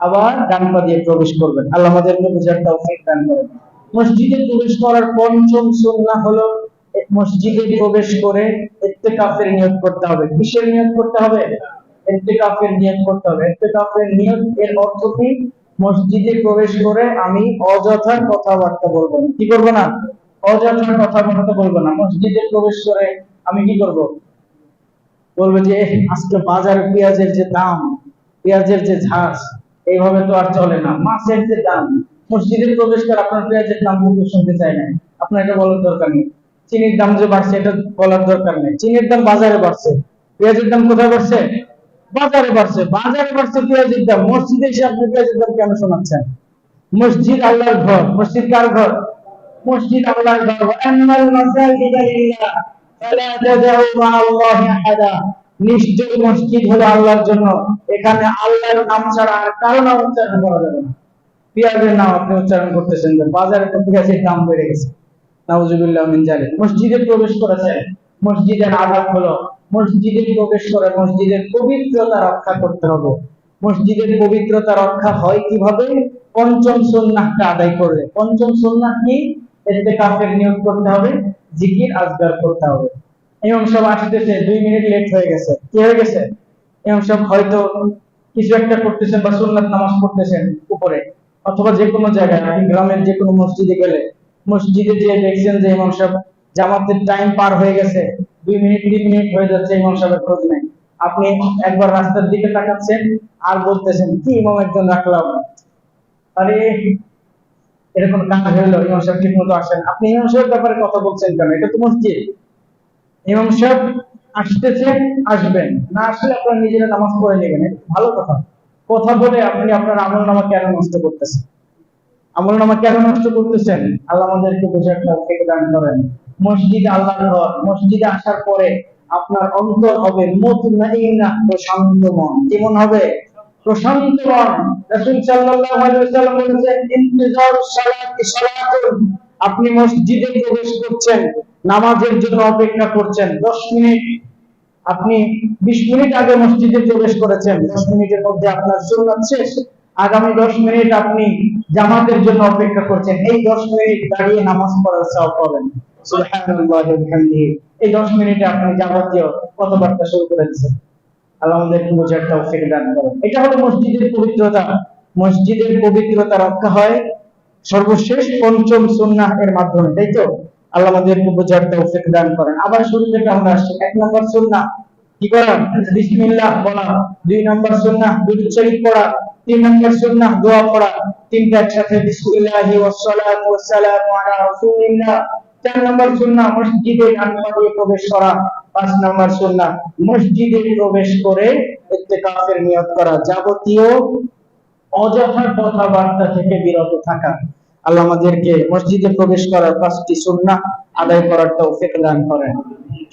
আবার ডান পা দিয়ে প্রবেশ করবেন। আল্লাহ আমাদেরকে বুঝার তৌফিক দান করেন। মসজিদে প্রবেশ করার পঞ্চম সুন্নাহ হলো মসজিদে প্রবেশ করে ইত্তেকাফের নিয়ত করতে হবে। কিসের নিয়ত করতে হবে? ইত্তেকাফের নিয়ত করতে হবে। ইত্তেকাফের নিয়ত এর অর্থ কি? মসজিদে প্রবেশ করে আমি অযথা কথাবার্তা বলবো না। কি করবো না? অযথা কথাবার্তা বলবো না। মসজিদে প্রবেশ করে আমি কি করব? বলবে যে আজকে বাজারে পেঁয়াজের যে দাম, পেঁয়াজের যে ঝাঁজ, এইভাবে তো আর চলে না। মাছের যে দাম, মসজিদে প্রবেশ করে আপনার পেঁয়াজের দাম কিন্তু শুনতে চাই না, আপনার এটা বলার দরকার নেই। চিনির দাম যে বাড়ছে, এটা বলার দরকার নেই। চিনির দাম বাজারে বাড়ছে, পেঁয়াজের দাম কোথায় বাড়ছে? বাজারে বাড়ছে। বাজারে বাড়ছে পেঁয়াজের দাম, মসজিদে এসে আপনি পেঁয়াজের দাম কেন শোনাচ্ছেন? মসজিদ আল্লাহর ঘর। মসজিদ কার ঘর? মসজিদ আল্লাহর ঘর। আন্নাল মাসাজিদা লিল্লাহ ফালা তাদউ মা'আল্লাহি আহাদা। নিশ্চয় মসজিদ হলো আল্লাহর জন্য, এখানে আল্লাহর নাম ছাড়া আর কারো নাম উচ্চারণ করা যাবে না। পেঁয়াজের নাম আপনি উচ্চারণ করতেছেন, যে বাজারে তো পেঁয়াজের দাম বেড়ে গেছে, নাউজুবিল্লাহ মিন জালিক। মসজিদে প্রবেশ করেছেন, মসজিদের আদব হলো মসজিদে প্রবেশ করে মসজিদের পবিত্রতা রক্ষা করতে হবে। মসজিদের পবিত্রতা রক্ষা হয় কিভাবে? পঞ্চম সুন্নাহটা আদায় করলে। পঞ্চম সুন্নাহ কি? ইত্তেকাফের নিয়ত করতে হবে, জিকির আজকার করতে হবে। ইমাম সাহেব আসতেছে, 2 মিনিট লেট হয়ে গেছে। কি হয়ে গেছে? ইমাম সাহেব হয়তো কিছু একটা করতেছেন বা সুন্নাত নামাজ পড়তেছেন উপরে, অথবা যে কোনো জায়গায়, আপনি গ্রামের যে কোনো মসজিদে গেলে, মসজিদে যে দেখছেন যে ইমাম সাহেব জামাতের টাইম পার হয়ে গেছে, 2 মিনিট 3 মিনিট হয়ে যাচ্ছে, ইমাম সাহেবের খোঁজ নেই। আপনি একবার রাস্তার দিকে তাকাচ্ছেন আর বলতেছেন কি ইমাম একজন রাখলাম, আরে এরকম কাজ হইলো, ইমাম সাহেব ঠিক মতো আসেন। আপনি ইমাম সাহেবের ব্যাপারে কথা বলছেন কেন? এটা তো মসজিদ। ইমাম সাহেব আসতেছেন, আসবেন, না আসলে আপনারা নিজেরা নামাজ পড়ে নেবেন, এটা ভালো কথা। কথা বলে আপনি আপনার আমলনামা কেন নষ্ট করতেছেন? আমলনামা কেন নষ্ট করতেছেন? আল্লাহ আমাদেরকে বোঝার তৌফিক দান করেন। মসজিদ আল্লাহর ঘর। মসজিদে আসার পরে আপনার অন্তর হবে মুতমাইন্নাহ, শান্ত মন। কেমন হবে? প্রশান্ত মন। রাসূল সাল্লাল্লাহু আলাইহি ওয়াসাল্লাম বলেছেন, ইন্তিজারুস সালাতি সালাতুন, আপনি মসজিদে প্রবেশ করছেন, নামাজের জন্য অপেক্ষা করছেন 10 মিনিট, আপনি 20 মিনিট আগে মসজিদে প্রবেশ করেছেন, 10 মিনিটের মধ্যে আপনার সুন্নাত শেষ, আগামী 10 মিনিট আপনি জামাতের জন্য অপেক্ষা করছেন, এই 10 মিনিট দাঁড়িয়ে নামাজ পড়ার সওয়াব পাবেন। সুবহানাল্লাহি ওয়া বিহামদিহি। এই 10 মিনিটে আপনি যাবতীয় কথাবার্তা শুরু করে দিয়েছেন। আল্লাহ আমাদেরকে বোঝার তৌফিক দান করেন। এটা হলো মসজিদের পবিত্রতা। মসজিদের পবিত্রতা রক্ষা হয় সর্বশেষ পঞ্চম সুন্নাহ এর মাধ্যমে, তাই তো? আল্লাহ আমাদেরকে বোঝার তৌফিক দান করেন। আবার শুরু থেকে আমরা আসছি। 1 নম্বর সুন্নাহ কি করা? বিসমিল্লাহ বলা। 2 নম্বর সুন্নাহ দুরূদ শরীফ পড়া। 3 নম্বর সুন্নাহ দোয়া পড়া। তিনটা একসাথে, বিসমিল্লাহি ওয়াস সালাতু ওয়াস সালামু আলা রাসূলিল্লাহ। 4 নম্বর সুন্নাহ মসজিদে ডান পা দিয়ে প্রবেশ করা। 5 নম্বর সুন্নাহ মসজিদে প্রবেশ করে ইত্তেকাফের নিয়ত করা। যাবতীয় অযথা কথাবার্তা থেকে বিরত থাকা। আল্লাহ আমাদেরকে মসজিদে প্রবেশ করার 5টি সুন্নাহ আদায় করার তৌফিক দান করেন।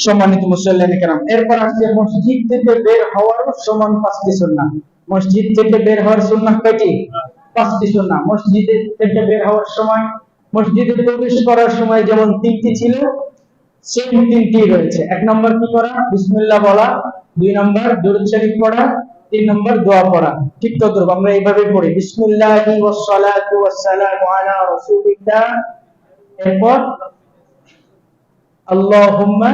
সম্মানিত মুসল্লিয়ানে কেরাম, এরপর আসছে মসজিদ থেকে বের হওয়ার সমান 5টি সুন্নাহ। মসজিদ থেকে বের হওয়ার সুন্নাহ কয়টি? 5টি সুন্নাহ। মসজিদ থেকে বের হওয়ার সময়, মসজিদে প্রবেশ করার সময় যেমন 3টি ছিল, সেম 3টি রয়েছে। 1 নম্বর কি করা? বিসমিল্লাহ বলা। 2 নম্বর দুরূদ শরীফ পড়া। 3 নম্বর দোয়া পড়া। ঠিক তদ্রুপ আমরা এইভাবে পড়ি, বিসমিল্লাহি ওয়াস সালাতু ওয়াস সালামু আলা রাসূলিল্লাহ। এরপর আল্লাহুম্মা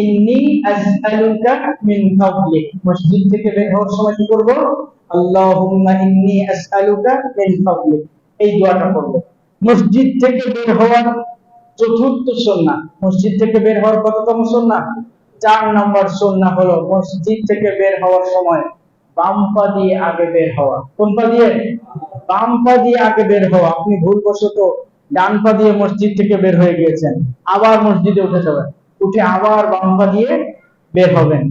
ইন্নী আসআলুকা মিন ফাদলিক। মসজিদ থেকে বের হওয়ার সময় কি করব? আল্লাহুম্মা ইন্নী আসআলুকা মিন ফাদলিক, এই দোয়াটা করব। মসজিদ থেকে বের হওয়ার চতুর্থ সুন্নাহ। মসজিদ থেকে বের হওয়ার কততম সুন্নাহ? 4 নম্বর সুন্নাহ হলো মসজিদ থেকে বের হওয়ার সময় বাম পা দিয়ে আগে বের হওয়া। কোন পা দিয়ে? বাম পা দিয়ে আগে বের হওয়া। আপনি ভুলবশত ডান পা দিয়ে মসজিদ থেকে বের হয়ে গিয়েছেন, আবার মসজিদে উঠে যাবেন, উঠে আবার বাম পা দিয়ে বের হবেন।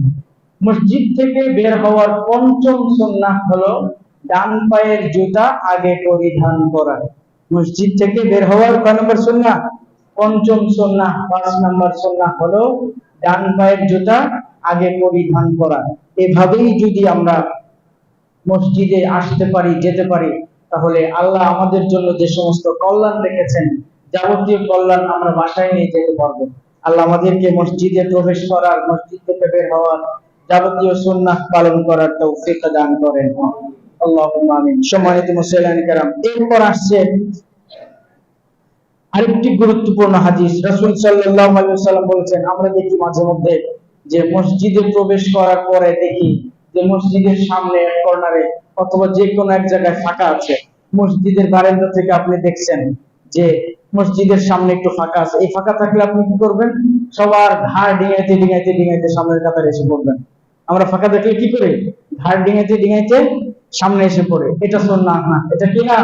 মসজিদ থেকে বের হওয়ার পঞ্চম সুন্নাহ হলো ডান পায়ের জুতা আগে পরিধান করা। মসজিদ থেকে বের হওয়ার কয় নম্বর সুন্নাহ? পঞ্চম সুন্নাহ। 5 নম্বর সুন্নাহ হলো ডান পায়ের জুতা আগে পরিধান করা। এভাবেই যদি আমরা মসজিদে আসতে পারি, যেতে পারি, তাহলে আল্লাহ আমাদের জন্য যে সমস্ত কল্যাণ রেখেছেন, যাবতীয় কল্যাণ আমরা বাসায় নিয়ে যেতে পারবো। আল্লাহ আমাদেরকে মসজিদে প্রবেশ করার, মসজিদ থেকে বের হওয়ার, যাবতীয় সুন্নাহ পালন করার তৌফিক দান করেন। আল্লাহুম্মা আমিন। সম্মানিত মুসলিয়ানে কেরাম, এরপর আসছে আরেকটি গুরুত্বপূর্ণ হাদিস। রাসূল সাল্লাল্লাহু আলাইহি ওয়াসাল্লাম বলেছেন, আমরা দেখি মাঝে মধ্যে যে মসজিদে প্রবেশ করার পরে দেখি যে মসজিদের সামনে এক কর্নারে অথবা যে কোনো এক জায়গায় ফাঁকা আছে। মসজিদের বারান্দা থেকে আপনি দেখছেন যে মসজিদের সামনে একটু ফাঁকা আছে। এই ফাঁকা থাকলে আপনি কি করবেন? সবার ঘাড় ডিঙাইতে ডিঙাইতে ডিঙাইতে সামনের কাতারে এসে পড়বেন। আমরা ফাঁকা দেখলে কি করি? ঘাড় ডিঙাইতে ডিঙাইতে সামনে এসে পড়ে। এটা সুন্নাহ না। এটা কি না?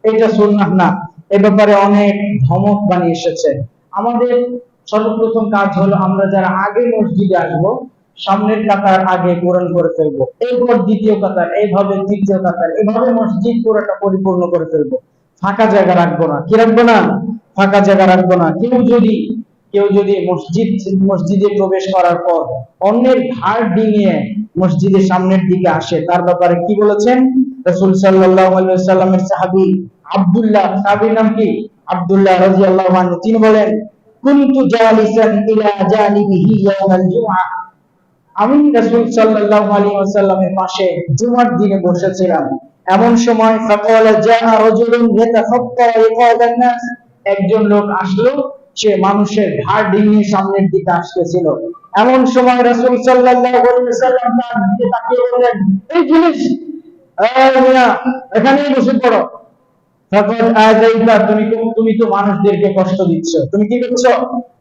এটা সুন্নাহ না। এ ব্যাপারে অনেক ধমক বানিয়ে এসেছে। আমাদের সর্বপ্রথম কাজ হলো, আমরা যারা আগে মসজিদে আসবো, সামনের কাতার আগে পূরণ করে ফেলবো, এরপর দ্বিতীয় কাতার, এইভাবে তৃতীয় কাতার, এভাবে মসজিদ পুরোটা পরিপূর্ণ করে ফেলবো। ফাঁকা জায়গা রাখবো না। কি রাখবো না? ফাঁকা জায়গা রাখবো না। কেউ যদি মসজিদে প্রবেশ করার পর অন্যের ঘাড় ডিঙিয়ে মসজিদের সামনের দিকে আসে, তার ব্যাপারে কি বলেছেন? রাসূল সাল্লাল্লাহু আলাইহি ওয়াসাল্লামের সাহাবী আব্দুল্লাহ, সাহাবীর নাম কি? আব্দুল্লাহ রাদিয়াল্লাহু আনহু, তিনি বলেন, কুনতু জালিসান ইলা জানিবিহি ইয়াওমাল জুমআহ, আমি রাসূল সাল্লাল্লাহু আলাইহি ওয়াসাল্লামের পাশে জুমার দিনে বসেছিলাম। এমন সময় ফাকালা জাআ রাজুলুন ইয়াতাখাত্তা রিকাবান নাস, একজন লোক আসলো, সে মানুষের ঘাড় ডিঙিয়ে সামনের দিকে আসতেছিল। এমন সময় রাসূল সাল্লাল্লাহু আলাইহি ওয়াসাল্লাম তার দিকে তাকিয়ে বললেন, এই জিনিস, এই মিয়া, এখানেই বসে পড়ো। ফাকাদ আযাইতা, তুমি তো মানুষদেরকে কষ্ট দিচ্ছ। তুমি কি করছো?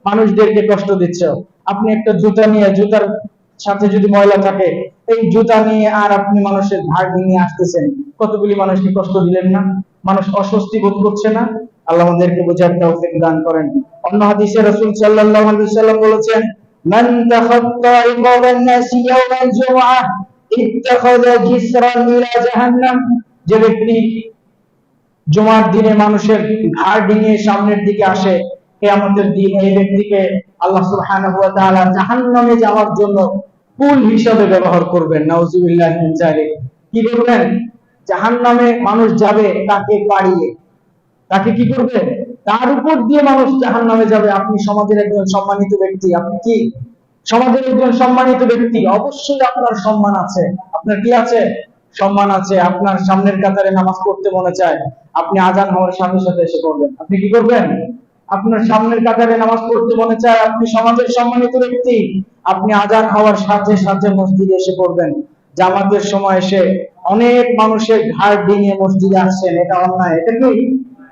মানুষদেরকে কষ্ট দিচ্ছ। আপনি একটা জুতা নিয়ে, জুতার সাথে যদি ময়লা থাকে, এই জুতা নিয়ে আর আপনি মানুষের ঘাড় ডিঙিয়ে আসতেছেন, কতগুলি মানুষকে কষ্ট দিলেন না? মানুষ অস্বস্তি বোধ করছে না? আল্লাহ আমাদেরকে বোঝার তৌফিক দান করেন। অন্য হাদিসে রাসূল সাল্লাল্লাহু আলাইহি ওয়াসাল্লাম বলেছেন, মান তাখাত্তা রিকাবান নাস ইয়াওমাল জুমআহ ইত্তাখাযা জিসরান ইলা জাহান্নাম, যে ব্যক্তি জুমার দিনে মানুষের ঘাড় ডিঙিয়ে সামনের দিকে আসে, কিয়ামতের দিন এই ব্যক্তিকে আল্লাহ সুবহানাহু ওয়া তাআলা জাহান্নামে যাওয়ার জন্য পুল হিসাবে ব্যবহার করবেন। নাউযুবিল্লাহি মিন যালিক। কি করবেন? জাহান্নামে মানুষ যাবে তাকে পাড়িয়ে, তাকে কি করবে? তার উপর দিয়ে মানুষ জাহান্নামে যাবে। আপনি সমাজের একজন সম্মানিত ব্যক্তি, আপনি কি সমাজের একজন সম্মানিত ব্যক্তি, অবশ্যই আপনার সম্মান আছে। আপনার কি আছে? সম্মান আছে। আপনার সামনের কাতারে নামাজ পড়তে মনে চায়, আপনি আজান হওয়ার সাথে সাথে এসে পড়বেন। আপনি কি করবেন? আপনার সামনের কাতারে নামাজ পড়তে মনে চায়, আপনি সমাজের সম্মানিত ব্যক্তি, আপনি আজান হওয়ার সাথে সাথে মসজিদে এসে পড়বেন। জামাতের সময় এসে অনেক মানুষের ঘাড় ডিঙিয়ে মসজিদে আসছেন, এটা অন্যায়। এটা কি?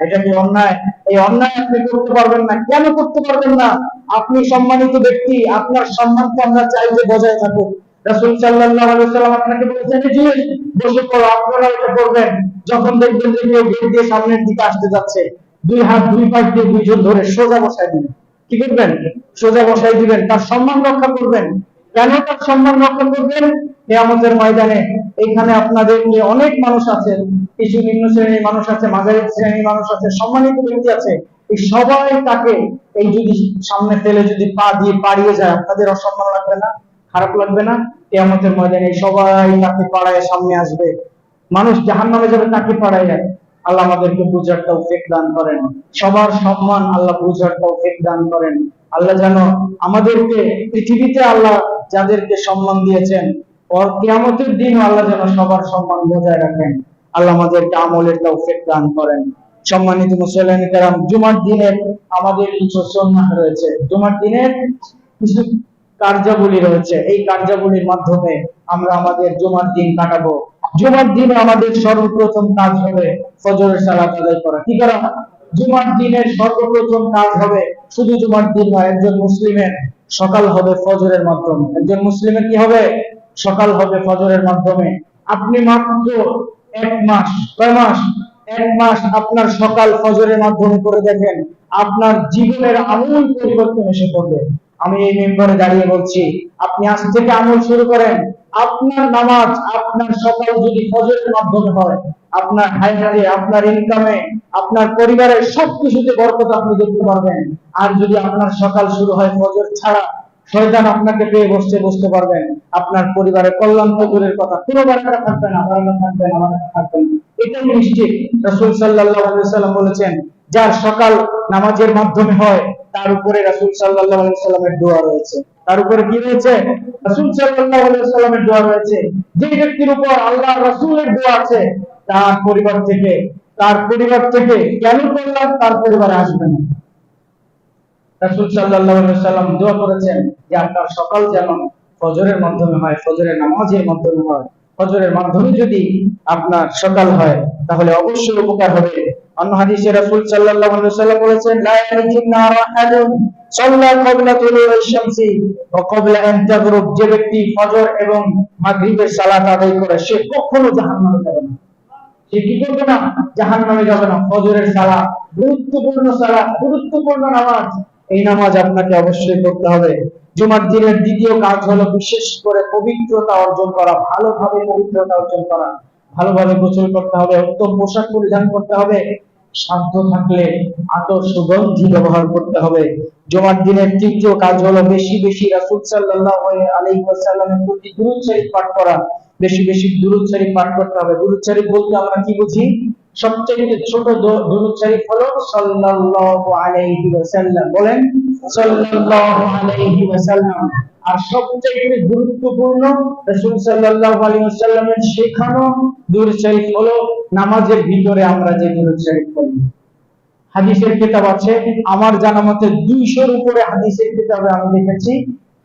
এটা কি অন্যায়? এই অন্যায় আপনি করতে পারবেন না। কেন করতে পারবেন না? আপনি সম্মানিত ব্যক্তি, আপনার সম্মানকে আমরা চাই যে বজায় থাকুক। রাসূল সাল্লাল্লাহু আলাইহি ওয়াসাল্লাম আপনাকে বলেছেন যে বসে পড়ো, আপনারা এটা করবেন। যখন দেখবেন যে কেউ গেট দিয়ে সামনের দিকে আসতে যাচ্ছে, দুই হাত দুই পাশ দিয়ে দুইজন ধরে সোজা বসায় দিবেন। কি করবেন? সোজা বসায় দিবেন, তার সম্মান রক্ষা করবেন। কেন তার সম্মান রক্ষা করবেন? কিয়ামতের ময়দানে এখানে আপনাদের নিয়ে অনেক মানুষ আছেন, কিছু নিম্ন শ্রেণীর মানুষ আছে, মাঝারি শ্রেণীর মানুষ আছে, সম্মানিত ব্যক্তি আছে। এই সবাই তাকে এই যদি সামনে ফেলে যদি পা দিয়ে পাড়িয়ে যায়, আপনাদের অসম্মান লাগবে না? খারাপ লাগবে না? কিয়ামতের ময়দানে সবাই তাকে পাড়ায় সামনে আসবে, মানুষ জাহান্নামে যাবে তাকে পাড়ায় যায়। আল্লাহ আমাদেরকে বুঝার তৌফিক দান করেন। সবার সম্মান আল্লাহ বুঝার তৌফিক দান করেন। আল্লাহ যেন আমাদেরকে পৃথিবীতে আল্লাহ যাদেরকে সম্মান দিয়েছেন, আর কিয়ামতের দিন আল্লাহ যেন সবার সম্মান বজায় রাখেন। আল্লাহ আমাদেরকে আমলের তৌফিক দান করেন। সম্মানিত মুসলিম কেরাম, জুমার দিনের আমাদের কিছু সুন্নাহ রয়েছে, জুমার দিনের কিছু কার্যাবলী রয়েছে। এই কার্যাবলীর মাধ্যমে আমরা আমাদের জুমার দিন কাটাবো। জুমার দিনে আমাদের সর্বপ্রথম কাজ হবে ফজরের সালাত আদায় করা। কি করা? জুমার দিনের সর্বপ্রথম কাজ হবে, শুধু জুমার দিন নয়, একজন মুসলিমের সকাল হবে ফজরের মাধ্যমে। একজন মুসলিমের কি হবে? সকাল হবে ফজরের মাধ্যমে। আপনি মাত্র 1 মাস, কয় মাস? 1 মাস আপনার সকাল ফজরের মাধ্যমে করে দেখেন, আপনার জীবনের আমূল পরিবর্তন এসে পড়বে। আমি এই মেম্বারে দাঁড়িয়ে বলছি, আপনি আজ থেকে আমল শুরু করেন। আপনার নামাজ, আপনার সকাল যদি ফজরের মাধ্যমে হয়, আপনার হায়াতে, আপনার ইনকামে, আপনার পরিবারের সবকিছুতে বরকত আপনি দেখতে পারবেন। আর যদি আপনার সকাল শুরু হয় ফজর ছাড়া, শয়তান আপনাকে পেয়ে বসতে পারবেন। আপনার পরিবারের কল্যাণ ফজরের কথা কোনো বারাকা থাকবে না, বারাকা থাকবে না, বারাকা থাকবে না। এটাই নিশ্চিত। রাসূল সাল্লাল্লাহু আলাইহি ওয়াসাল্লাম বলেছেন, যার সকাল নামাজের মাধ্যমে হয় তার উপরে রাসূল সাল্লাল্লাহু আলাইহি ওয়াসাল্লামের দোয়া রয়েছে। তার উপরে কি রয়েছে? রাসূল সাল্লাল্লাহু আলাইহি ওয়াসাল্লামের দোয়া রয়েছে। যে ব্যক্তির উপর আল্লাহর রাসূলের দোয়া আছে, তার পরিবার থেকে কেন কল্যাণ তার পরিবারে আসবে না। রাসূল সাল্লাল্লাহু আলাইহি ওয়াসাল্লাম দোয়া করেছেন যে আপনার সকাল যেন ফজরের মাধ্যমে হয়, ফজরের নামাজের মাধ্যমে হয়। ফজরের মাধ্যমে যদি আপনার সকাল হয় তাহলে অবশ্যই উপকার হবে। অন্য হাদিসে রাসূল সাল্লাল্লাহু আলাইহি ওয়াসাল্লাম বলেছেন, লা ইয়াজিন্না আহাদুন সাল্লা ক্বাবলা তুলুইশ শামসি ওয়া ক্বাবলা আন তাগরুব। যে ব্যক্তি ফজর এবং মাগরিবের সালাত আদায় করে সে কখনো জাহান্নামে যাবে না। সে কি করবে না? জাহান্নামে যাবে না। ফজরের সালাত গুরুত্বপূর্ণ সালাত, গুরুত্বপূর্ণ নামাজ। এই নামাজ আপনাকে অবশ্যই পড়তে হবে। জুমার দিনের দ্বিতীয় কাজ হলো বিশেষ করে পবিত্রতা অর্জন করা, ভালোভাবে পবিত্রতা অর্জন করা। ভালোভাবে গোসল করতে হবে, উত্তম পোশাক পরিধান করতে হবে, সাধ্য থাকলে আতর সুগন্ধি ব্যবহার করতে হবে। জুমার দিনের তৃতীয় কাজ হলো বেশি বেশি রাসূল সাল্লাল্লাহু আলাইহি ওয়াসাল্লামের প্রতি দুরূদ শরীফ পাঠ করা। বেশি বেশি দুরূদ শরীফ পাঠ করতে হবে। দুরূদ শরীফ বলতে আমরা কি বুঝি? সবচেয়ে ছোট দুরূদ শরীফ হলো সাল্লাল্লাহু আলাইহি ওয়াসাল্লাম। বলেন সাল্লাল্লাহু আলাইহি ওয়াসাল্লাম। আর সবচেয়ে গুরুত্বপূর্ণ রাসূল সাল্লাল্লাহু আলাইহি ওয়াসাল্লামের শেখানো দুরূদ শরীফ হলো নামাজের ভিতরে আমরা যে দুরূদ শরীফ পড়ি। হাদিসের কিতাব আছে, আমার জানা মতে 200-র উপরে হাদিসের কিতাবে আমি দেখেছি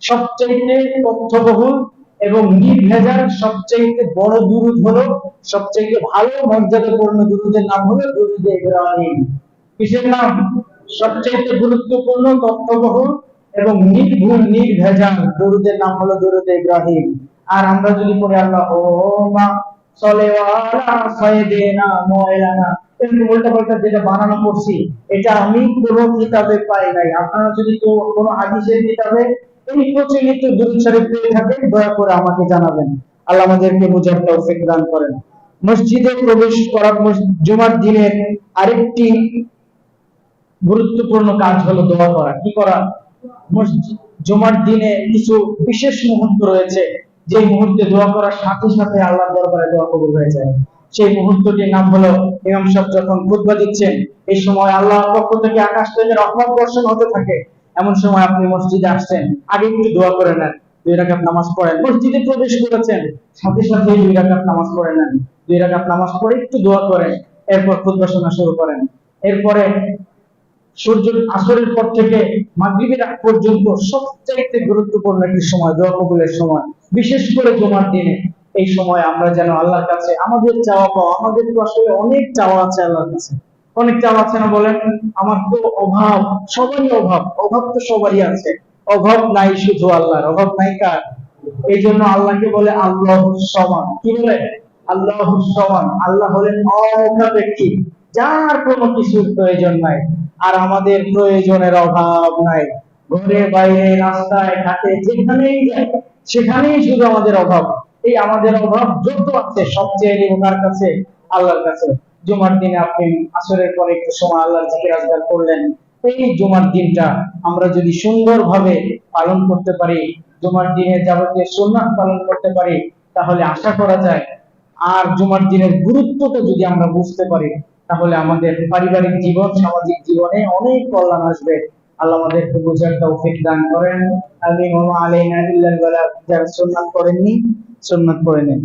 সবচেয়ে তথ্যবহুল এবং নির্ভেজাল সবচেয়ে বড় দুরূদ হলো, সবচেয়ে ভালো মর্যাদাপূর্ণ দুরূদের নাম হলো দুরূদে ইব্রাহিম। কিসের নাম? সবচেয়ে গুরুত্বপূর্ণ, তথ্যবহুল এবং নির্ভুল নির্ভেজাল দুরূদের নাম হলো দুরূদে ইব্রাহিম। আর আমরা যদি পড়ি আল্লাহুম্মা সাল্লি আলা সাইয়্যিদিনা মাওলানা, এরকম উল্টাপাল্টা যেটা বানানো করছি, এটা আমি কোনো কিতাবে পাই নাই। আপনারা যদি কোনো হাদিসের কিতাবে এই প্রচলিত দুরূদ শরীফ পেয়ে থাকেন, দয়া করে আমাকে জানাবেন। আল্লাহ আমাদেরকে বুঝার তৌফিক দান করেন। মসজিদে প্রবেশ করা, জুমার দিনের আরেকটি গুরুত্বপূর্ণ কাজ হলো দোয়া করা। কি করা? জুমার দিনে কিছু বিশেষ মুহূর্ত রয়েছে যে মুহূর্তে দোয়া করার সাথে সাথে আল্লাহর দরবারে দোয়া কবুল হয়ে যায়, সেই মুহূর্তটির নাম হলো ইমাম সাহেব যখন খুতবা দিচ্ছেন, এই সময় আল্লাহর পক্ষ থেকে আকাশ থেকে রহমত বর্ষণ হতে থাকে। এমন সময় আপনি মসজিদে আসছেন, আগে একটু দোয়া করে নেন, 2 রাকাত নামাজ পড়েন। মসজিদে প্রবেশ করেছেন, সাথে সাথে 2 রাকাত নামাজ পড়ে নেন, 2 রাকাত নামাজ পড়ে একটু দোয়া করেন, এরপর খুতবা শোনা শুরু করেন। এরপরে সূর্য আসরের পর থেকে মাগরিবের আগ পর্যন্ত সবচাইতে গুরুত্বপূর্ণ একটি সময়, দোয়া কবুলের সময়, বিশেষ করে জুমার দিনে। এই সময় আমরা যেন আল্লাহর কাছে আমাদের চাওয়া পাওয়া, আমাদের তো আসলে অনেক চাওয়া আছে আল্লাহর কাছে, অনেক চাওয়া আছে না বলেন? আমার তো অভাব, সবারই অভাব, অভাব তো সবারই আছে, অভাব নাই শুধু আল্লাহর, অভাব নাই কার? এই জন্য আল্লাহকে বলে আল্লাহুস সমান। কি বলে? আল্লাহুস সমান। আল্লাহ হলেন অমুখাপেক্ষী, যার কোনো কিছুর প্রয়োজন নাই। আর আমাদের প্রয়োজনের অভাব নাই। ঘরে বাইরে রাস্তায় ঘাটে যেখানেই যাই, সেখানেই শুধু আমাদের অভাব। এই আমাদের অভাব যত আছে সবচেয়ে নিব কার কাছে? আল্লাহর কাছে। জুমার দিনে আপনি আসরের পরে একটু সময় আল্লাহর জিকির আজকার করলেন। এই জুমার দিনটা আমরা যদি সুন্দরভাবে পালন করতে পারি, জুমার দিনে যাবতীয় সুন্নাত পালন করতে পারি, তাহলে আশা করা যায়, আর জুমার দিনের গুরুত্বটা যদি আমরা বুঝতে পারি, তাহলে আমাদের পারিবারিক জীবন, সামাজিক জীবনে অনেক কল্যাণ আসবে। আল্লাহ আমাদেরকে বোঝার তৌফিক দান করেন। আমিন। ওয়া মা আলাইনা ইল্লাল বালাগ। যারা সুন্নাত করেননি, সুন্নাত পড়ে নেন।